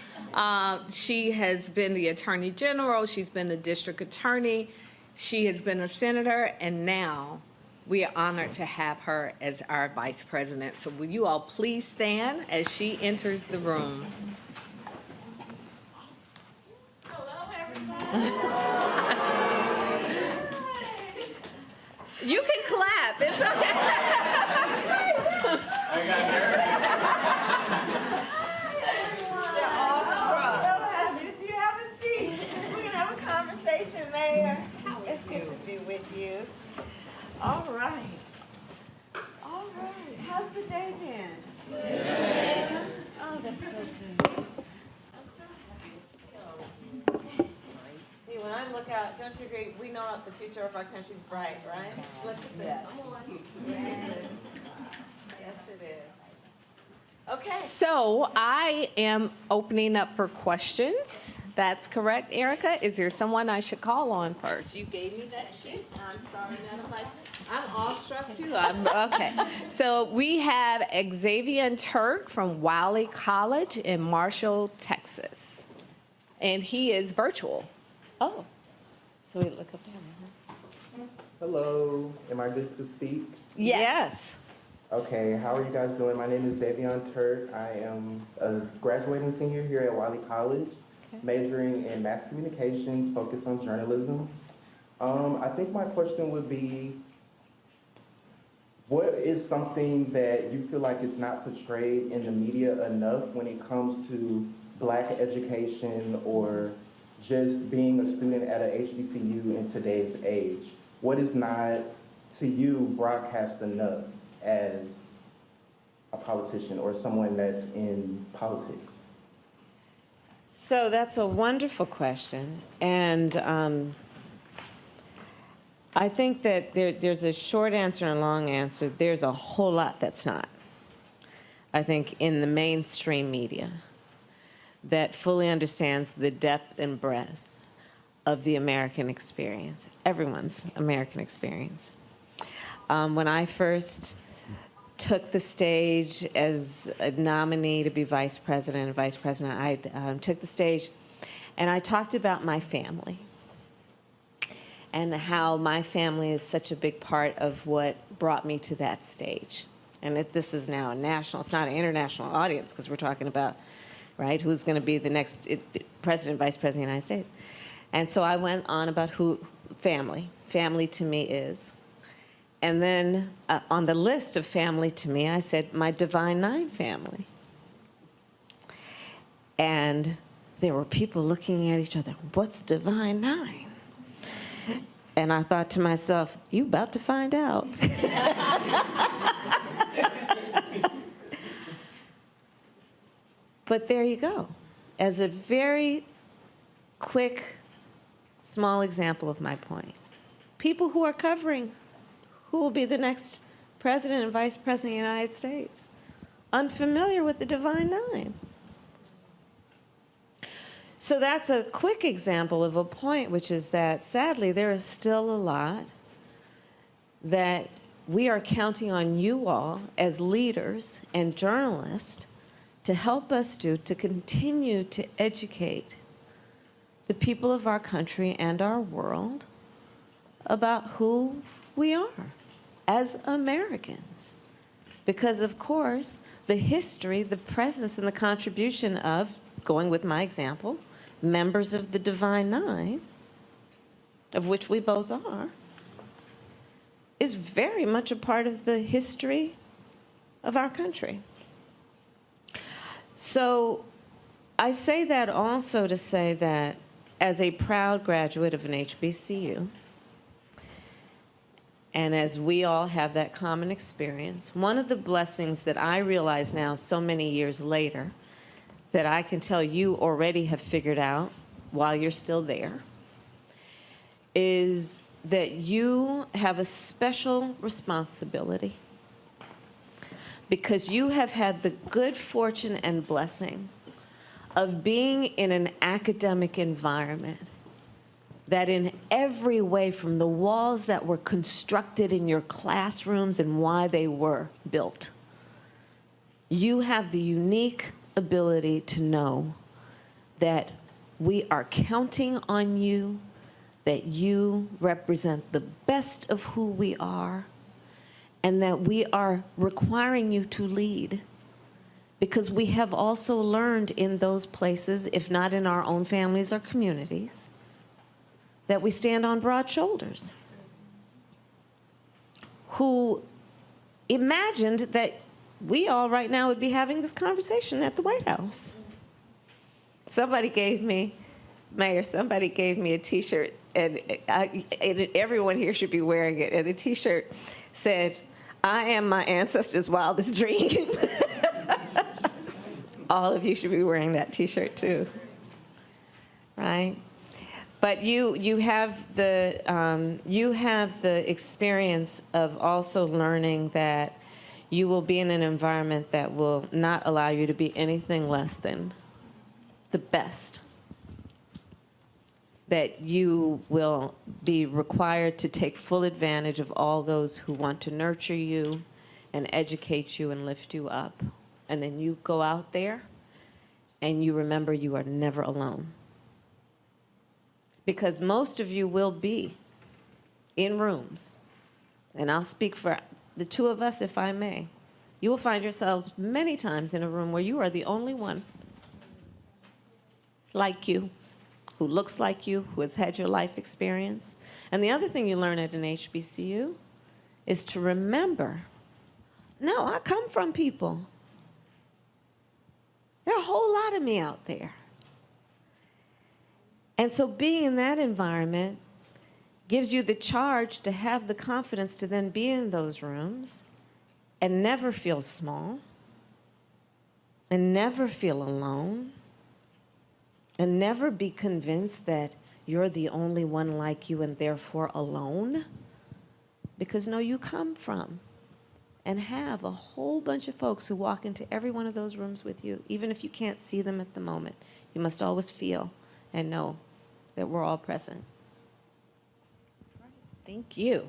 She has been the Attorney General. She's been the District Attorney. She has been a senator, and now we are honored to have her as our Vice President. So will you all please stand as she enters the room? Hello, everybody. You can clap. It's okay. They're all struck. So happy to have a seat. We're going to have a conversation, Mayor. It's good to be with you. All right. All right. How's the day been? Yeah. Oh, that's so good. I'm so happy. See, when I look out, don't you agree? We know the future of our country's bright, right? Look at this. Yes, it is. Okay. So I am opening up for questions. That's correct, Erica. Is there someone I should call on first? You gave me that sheet. I'm sorry, none of my. I'm awestruck too. Okay. So we have Xavier Turk from Wiley College in Marshall, Texas, and he is virtual. Oh, so we look up there. Hello, am I good to speak? Yes. Okay, how are you guys doing? My name is Zavion Turk. I am a graduating senior here at Wiley College, majoring in mass communications, focused on journalism. I think my question would be, what is something that you feel like is not portrayed in the media enough when it comes to Black education or just being a student at a HBCU in today's age? What is not, to you, broadcast enough as a politician or someone that's in politics? So that's a wonderful question. And I think that there's a short answer and a long answer. There's a whole lot that's not, I think, in the mainstream media that fully understands the depth and breadth of the American experience, everyone's American experience. When I first took the stage as a nominee to be vice president, I took the stage and I talked about my family and how my family is such a big part of what brought me to that stage. And this is now a national, it's not an international audience, because we're talking about, right, who's going to be the next president, vice president of the United States. And so I went on about who family to me is. And then on the list of family to me, I said, my Divine Nine family. And there were people looking at each other, what's Divine Nine? And I thought to myself, you about to find out. But there you go. As a very quick, small example of my point. People who are covering who will be the next president and vice president of the United States, unfamiliar with the Divine Nine. So that's a quick example of a point, which is that, sadly, there is still a lot that we are counting on you all as leaders and journalists to help us do to continue to educate the people of our country and our world about who we are as Americans. Because, of course, the history, the presence, and the contribution of, going with my example, members of the Divine Nine, of which we both are, is very much a part of the history of our country. So I say that also to say that as a proud graduate of an HBCU, and as we all have that common experience, one of the blessings that I realize now so many years later that I can tell you already have figured out while you're still there is that you have a special responsibility because you have had the good fortune and blessing of being in an academic environment that in every way, from the walls that were constructed in your classrooms and why they were built, you have the unique ability to know that we are counting on you, that you represent the best of who we are, and that we are requiring you to lead. Because we have also learned in those places, if not in our own families or communities, that we stand on broad shoulders. Who imagined that we all right now would be having this conversation at the White House. Somebody gave me, Mayor, somebody gave me a T-shirt, and everyone here should be wearing it. And the T-shirt said, "I am my ancestors' wildest dream." All of you should be wearing that T-shirt too, right? But you have the experience of also learning that you will be in an environment that will not allow you to be anything less than the best. That you will be required to take full advantage of all those who want to nurture you and educate you and lift you up. And then you go out there and you remember you are never alone. Because most of you will be in rooms, and I'll speak for the two of us if I may, You will find yourselves many times in a room where you are the only one like you, who looks like you, who has had your life experience. And the other thing you learn at an HBCU is to remember, no, I come from people. There are a whole lot of me out there. And so being in that environment gives you the charge to have the confidence to then be in those rooms and never feel small and never feel alone and never be convinced that you're the only one like you and therefore alone. Because no, you come from and have a whole bunch of folks who walk into every one of those rooms with you, even if you can't see them at the moment. You must always feel and know that we're all present. Thank you.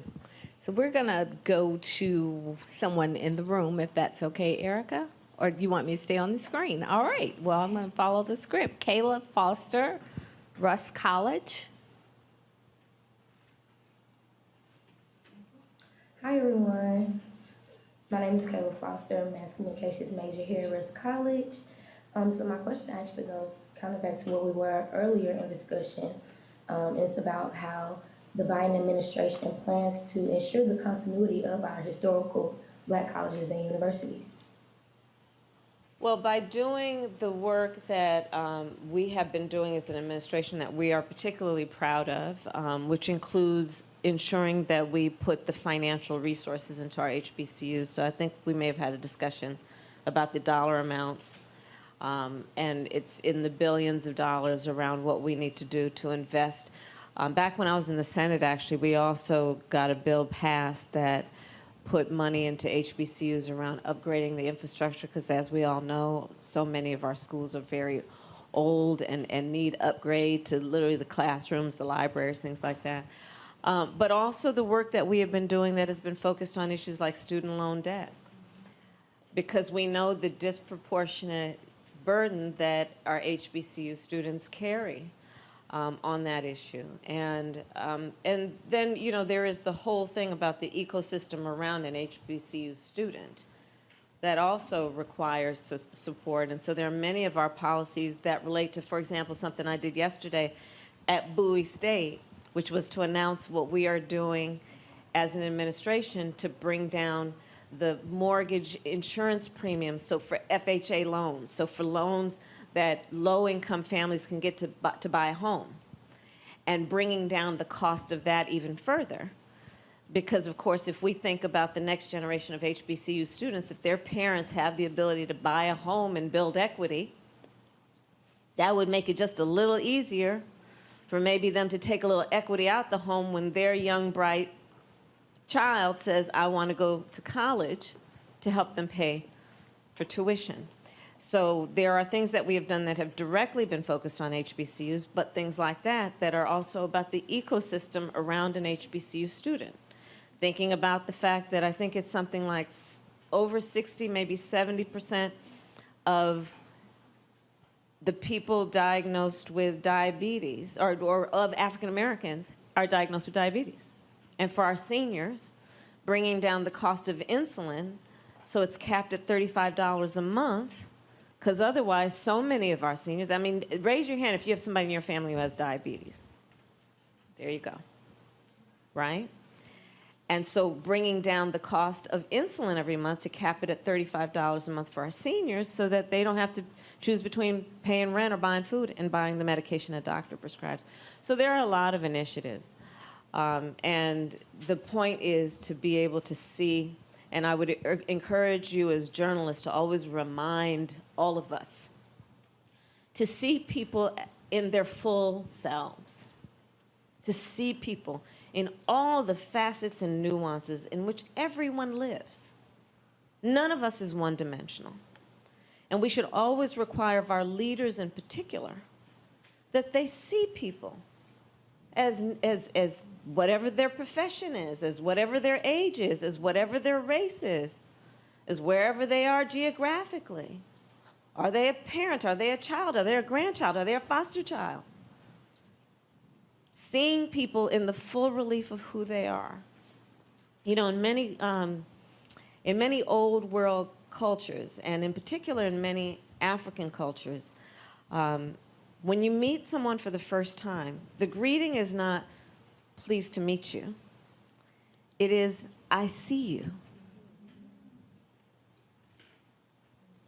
So we're going to go to someone in the room, if that's okay, Erica? Or do you want me to stay on the screen? All right. Well, I'm going to follow the script. Kayla Foster, Russ College. Hi, everyone. My name is Kayla Foster. I'm a mass communications major here at Harris College. So my question actually goes kind of back to where we were earlier in discussion. It's about how the Biden administration plans to ensure the continuity of our historical Black colleges and universities. Well, by doing the work that we have been doing as an administration that we are particularly proud of, which includes ensuring that we put the financial resources into our HBCUs. So I think we may have had a discussion about the dollar amounts, and it's in the billions of dollars around what we need to do to invest. Back when I was in the Senate, actually, we also got a bill passed that put money into HBCUs around upgrading the infrastructure, because as we all know, so many of our schools are very old and need upgrade to literally the classrooms, the libraries, things like that. But also the work that we have been doing that has been focused on issues like student loan debt, because we know the disproportionate burden that our HBCU students carry on that issue. And then, you know, there is the whole thing about the ecosystem around an HBCU student that also requires support. And so there are many of our policies that relate to, for example, something I did yesterday at Bowie State, which was to announce what we are doing as an administration to bring down the mortgage insurance premiums, so for FHA loans, so for loans that low-income families can get to buy a home, and bringing down the cost of that even further. Because, of course, if we think about the next generation of HBCU students, if their parents have the ability to buy a home and build equity, that would make it just a little easier for maybe them to take a little equity out the home when their young, bright child says, I want to go to college, to help them pay for tuition. So there are things that we have done that have directly been focused on HBCUs, but things like that that are also about the ecosystem around an HBCU student. Thinking about the fact that I think it's something like over 60, maybe 70% of the people diagnosed with diabetes, or of African Americans, are diagnosed with diabetes. And for our seniors, bringing down the cost of insulin so it's capped at $35 a month, because otherwise so many of our seniors, I mean, raise your hand if you have somebody in your family who has diabetes. There you go, right? And so bringing down the cost of insulin every month to cap it at $35 a month for our seniors so that they don't have to choose between paying rent or buying food and buying the medication a doctor prescribes. So there are a lot of initiatives. And the point is to be able to see, and I would encourage you as journalists to always remind all of us to see people in their full selves, to see people in all the facets and nuances in which everyone lives. None of us is one-dimensional. And we should always require of our leaders in particular that they see people as whatever their profession is, as whatever their age is, as whatever their race is, as wherever they are geographically. Are they a parent? Are they a child? Are they a grandchild? Are they a foster child? Seeing people in the full relief of who they are. You know, in many old world cultures, and in particular in many African cultures, when you meet someone for the first time, the greeting is not, pleased to meet you. It is, I see you.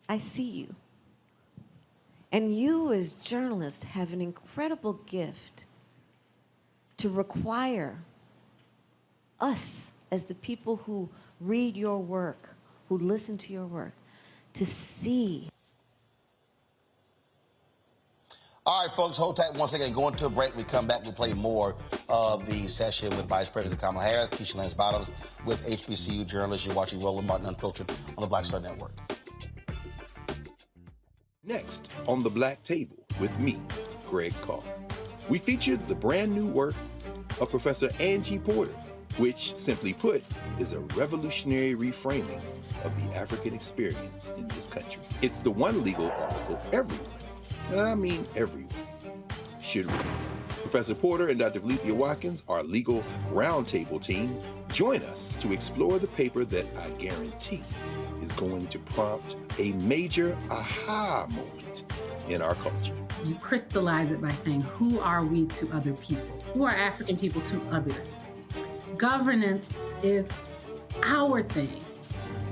I see you. And you as journalists have an incredible gift to require us as the people who read your work, who listen to your work, to see. All right, folks, hold tight once again. Going to a break. We come back, we'll play more of the session with Vice President Kamala Harris, Keisha Lance Bottoms, with HBCU journalists. You're watching Roland Martin Unfiltered on the Black Star Network. Next on the Black Table with me, Greg Carr. We featured the brand new work of Professor Angie Porter, which, simply put, is a revolutionary reframing of the African experience in this country. It's the one legal article everyone, and I mean everyone, should read. Professor Porter and Dr. Valencia Watkins, our legal roundtable team, join us to explore the paper that I guarantee is going to prompt a major aha moment in our culture. You crystallize it by saying, who are we to other people? Who are African people to others? Governance is our thing.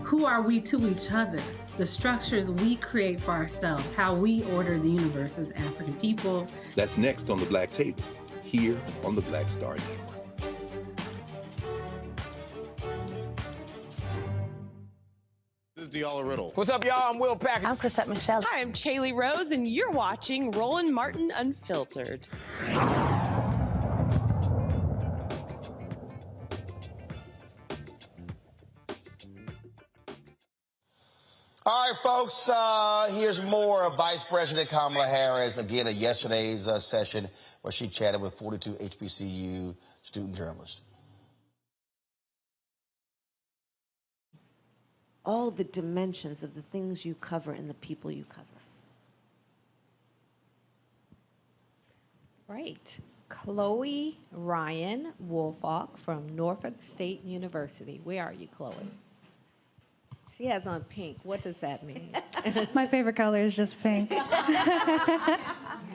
Who are we to each other? The structures we create for ourselves, how we order the universe as African people. That's next on the Black Table, here on the Black Star Network. This is Diala Riddle. What's up, y'all? I'm Will Packer. I'm Chrisette Michelle. Hi, I'm Chaley Rose, and you're watching Roland Martin Unfiltered. All right, folks, here's more of Vice President Kamala Harris, again, at yesterday's session where she chatted with 42 HBCU student journalists. All the dimensions of the things you cover and the people you cover. Right. Chloe Ryan Woolfolk from Norfolk State University. Where are you, Chloe? She has on pink. What does that mean? My favorite color is just pink. Yeah,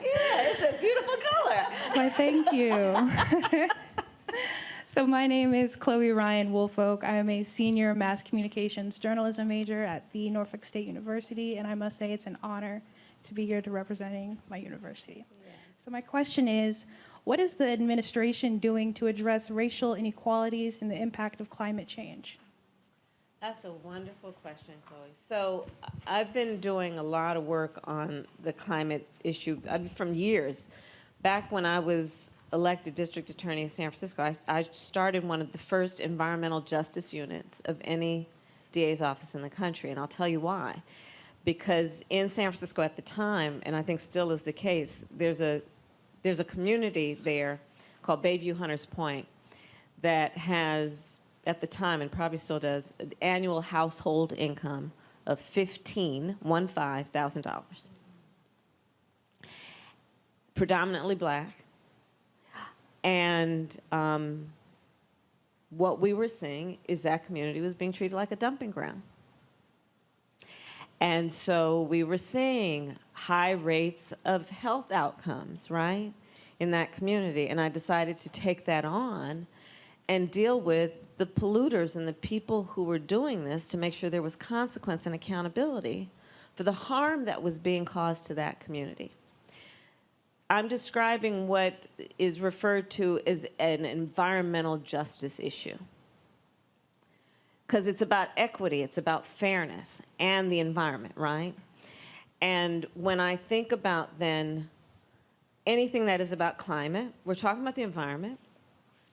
it's a beautiful color. Why, thank you. So my name is Chloe Ryan Woolfolk. I am a senior mass communications journalism major at the Norfolk State University, and I must say it's an honor to be here to representing my university. Yeah. So my question is, what is the administration doing to address racial inequalities and the impact of climate change? That's a wonderful question, Chloe. So I've been doing a lot of work on the climate issue from years. Back when I was elected district attorney in San Francisco, I started one of the first environmental justice units of any DA's office in the country, and I'll tell you why. Because in San Francisco at the time, and I think still is the case, there's a community there called Bayview Hunters Point that has, at the time, and probably still does, an annual household income of $15,000. Predominantly black. And what we were seeing is that community was being treated like a dumping ground. And so we were seeing high rates of health outcomes, right, in that community. And I decided to take that on and deal with the polluters and the people who were doing this to make sure there was consequence and accountability for the harm that was being caused to that community. I'm describing what is referred to as an environmental justice issue, because it's about equity, it's about fairness and the environment, right? And when I think about then anything that is about climate, we're talking about the environment,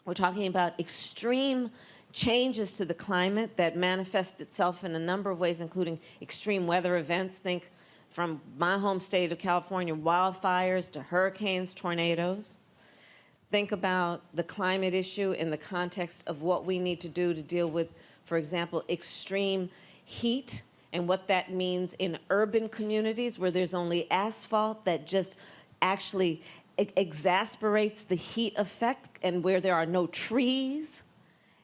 we're talking about extreme changes to the climate that manifest itself in a number of ways, including extreme weather events. Think from my home state of California, wildfires to hurricanes, tornadoes. Think about the climate issue in the context of what we need to do to deal with, for example, extreme heat and what that means in urban communities where there's only asphalt that just actually exasperates the heat effect and where there are no trees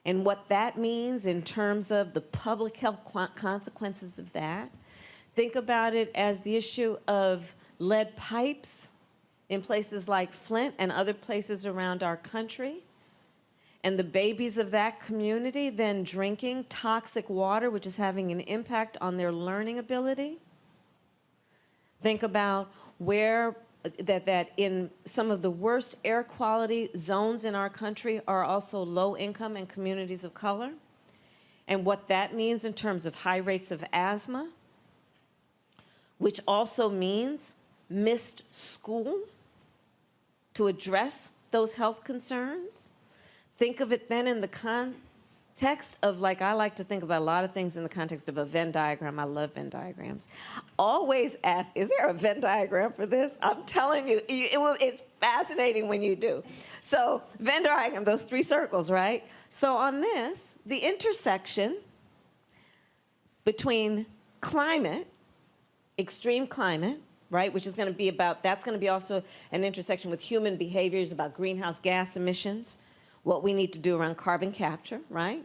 and what that means in terms of the public health consequences of that. Think about it as the issue of lead pipes in places like Flint and other places around our country, and the babies of that community then drinking toxic water, which is having an impact on their learning ability. Think about where that in some of the worst air quality zones in our country are also low income and communities of color, and what that means in terms of high rates of asthma, which also means missed school to address those health concerns. Think of it then in the context of, like, I like to think about a lot of things in the context of a Venn diagram. I love Venn diagrams. Always ask, is there a Venn diagram for this? I'm telling you, it's fascinating when you do. So Venn diagram, those three circles, right? So on this, the intersection between climate, extreme climate, right, which is going to be about, that's going to be also an intersection with human behaviors about greenhouse gas emissions, what we need to do around carbon capture, right?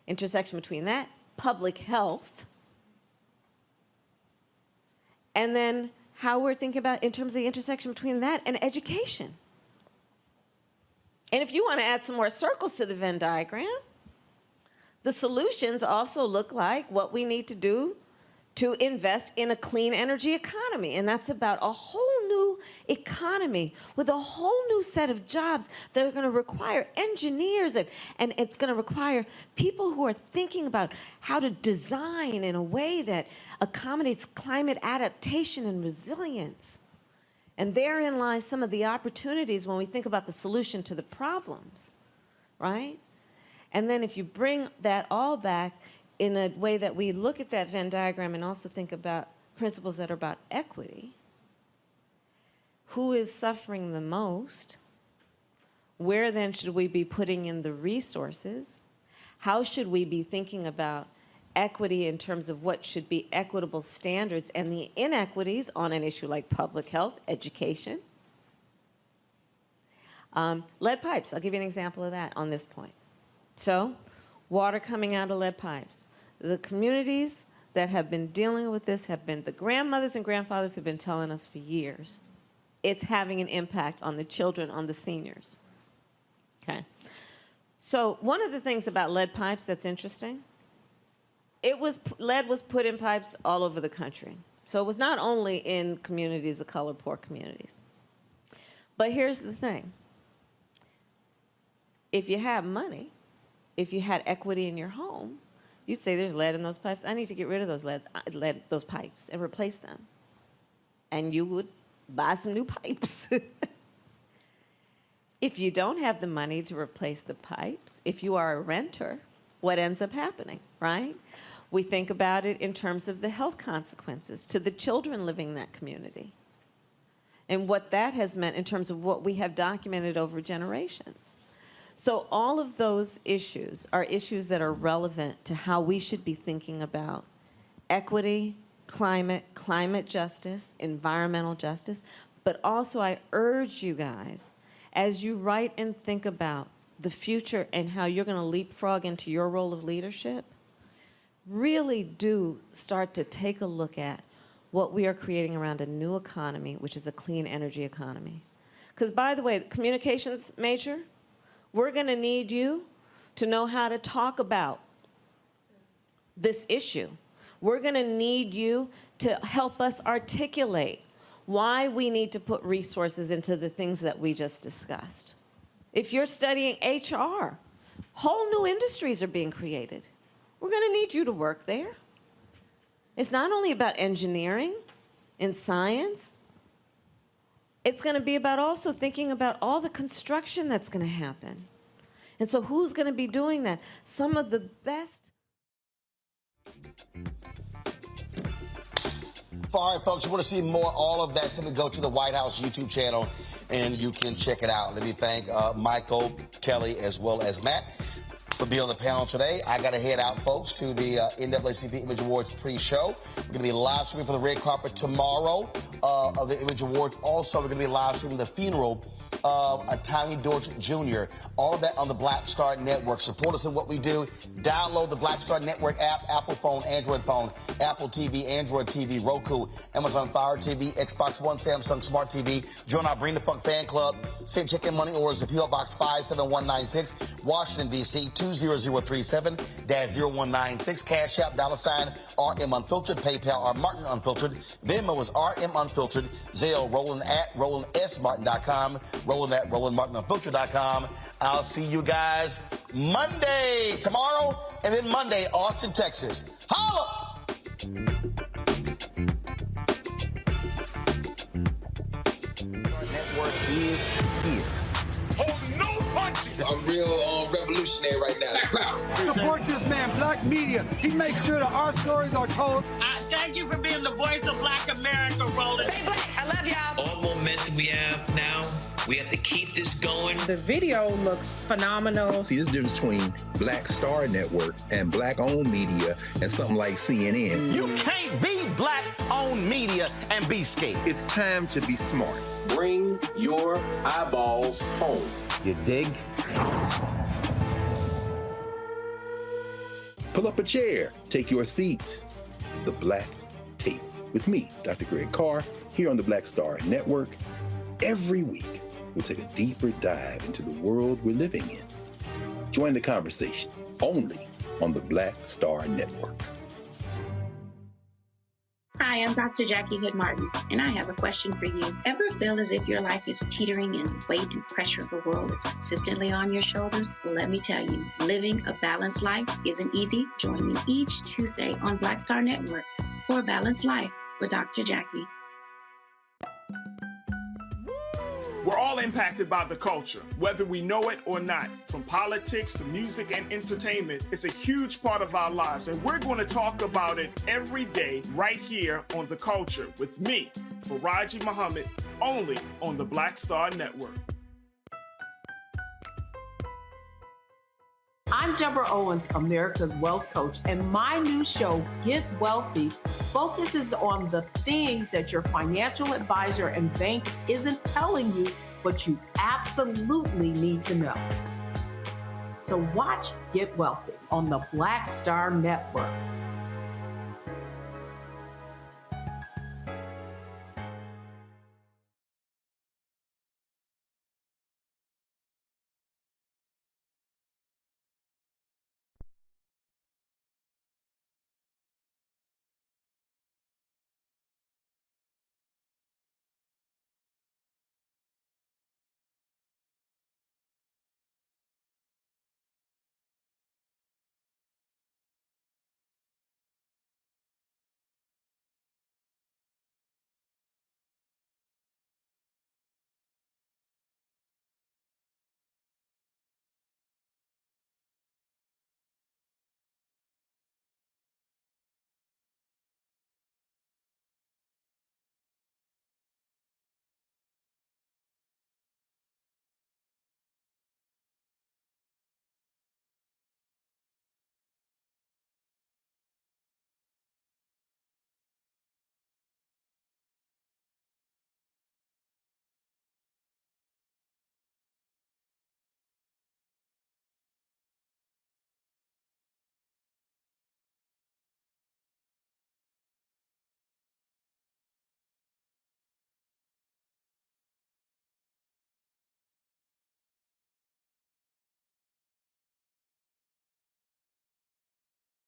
Intersection between that, public health, and then how we're thinking about in terms of the intersection between that and education. And if you want to add some more circles to the Venn diagram, the solutions also look like what we need to do to invest in a clean energy economy. And that's about a whole new economy with a whole new set of jobs that are going to require engineers, and it's going to require people who are thinking about how to design in a way that accommodates climate adaptation and resilience. And therein lies some of the opportunities when we think about the solution to the problems, right? And then if you bring that all back in a way that we look at that Venn diagram and also think about principles that are about equity, who is suffering the most? Where then should we be putting in the resources? How should we be thinking about equity in terms of what should be equitable standards and the inequities on an issue like public health, education? Lead pipes, I'll give you an example of that on this point. So, water coming out of lead pipes. The communities that have been dealing with this have been, the grandmothers and grandfathers have been telling us for years, it's having an impact on the children, on the seniors. Okay. So one of the things about lead pipes that's interesting, lead was put in pipes all over the country. So it was not only in communities of color, poor communities. But here's the thing. If you have money, if you had equity in your home, you'd say there's lead in those pipes. I need to get rid of those pipes and replace them. And you would buy some new pipes. If you don't have the money to replace the pipes, if you are a renter, what ends up happening, right? We think about it in terms of the health consequences to the children living in that community and what that has meant in terms of what we have documented over generations. So all of those issues are issues that are relevant to how we should be thinking about equity, climate justice, environmental justice. But also I urge you guys, as you write and think about the future and how you're going to leapfrog into your role of leadership, really do start to take a look at what we are creating around a new economy, which is a clean energy economy. Because, by the way, the communications major, we're going to need you to know how to talk about this issue. We're going to need you to help us articulate why we need to put resources into the things that we just discussed. If you're studying HR, whole new industries are being created. We're going to need you to work there. It's not only about engineering and science. It's going to be about also thinking about all the construction that's going to happen. And so who's going to be doing that? Some of the best. All right, folks, you want to see more all of that, simply go to the White House YouTube channel and you can check it out. Let me thank Michael, Kelly, as well as Matt. will be on the panel today. I got to head out, folks, to the NAACP Image Awards pre-show. We're going to be live streaming for the red carpet tomorrow of the Image Awards. Also, we're going to be live streaming the funeral of Tommy Dorch Jr. All of that on the Black Star Network. Support us in what we do. Download the Black Star Network app, Apple phone, Android phone, Apple TV, Android TV, Roku, Amazon Fire TV, Xbox One, Samsung Smart TV. Join our Bring the Funk fan club. Send check-in money orders to P.O. Box 57196, Washington, D.C. 20037-0196. Cash App, $RM Unfiltered. PayPal, R Martin Unfiltered. Venmo is RM Unfiltered. Zelle, Roland at RolandSMartin.com. Roland at RolandMartinUnfiltered.com. I'll see you guys Monday, tomorrow, and then Monday, Austin, Texas. Holla! Network is here. Hold no punches. I'm real revolutionary right now. Black power. Support this man, Black Media. He makes sure that our stories are told. Thank you for being the voice of Black America, Roland. Stay black. I love y'all. All momentum we have now, we have to keep this going. The video looks phenomenal. See, this difference between Black Star Network and Black-owned media and something like CNN. You can't be Black-owned media and be scared. It's time to be smart. Bring your eyeballs home. You dig? Pull up a chair, take your seat at the Black Table with me, Dr. Greg Carr, here on the Black Star Network. Every week, we'll take a deeper dive into the world we're living in. Join the conversation only on the Black Star Network. Hi, I'm Dr. Jackie Hood Martin, and I have a question for you. Ever feel as if your life is teetering and the weight and pressure of the world is consistently on your shoulders? Well, let me tell you, living a balanced life isn't easy. Join me each Tuesday on Black Star Network for A Balanced Life with Dr. Jackie. We're all impacted by the culture, whether we know it or not. From politics to music and entertainment, it's a huge part of our lives, and we're going to talk about it every day right here on The Culture with me, Faraji Muhammad, only on the Black Star Network. I'm Deborah Owens, America's Wealth Coach, and my new show, Get Wealthy, focuses on the things that your financial advisor and bank isn't telling you, but you absolutely need to know. So watch Get Wealthy on the Black Star Network.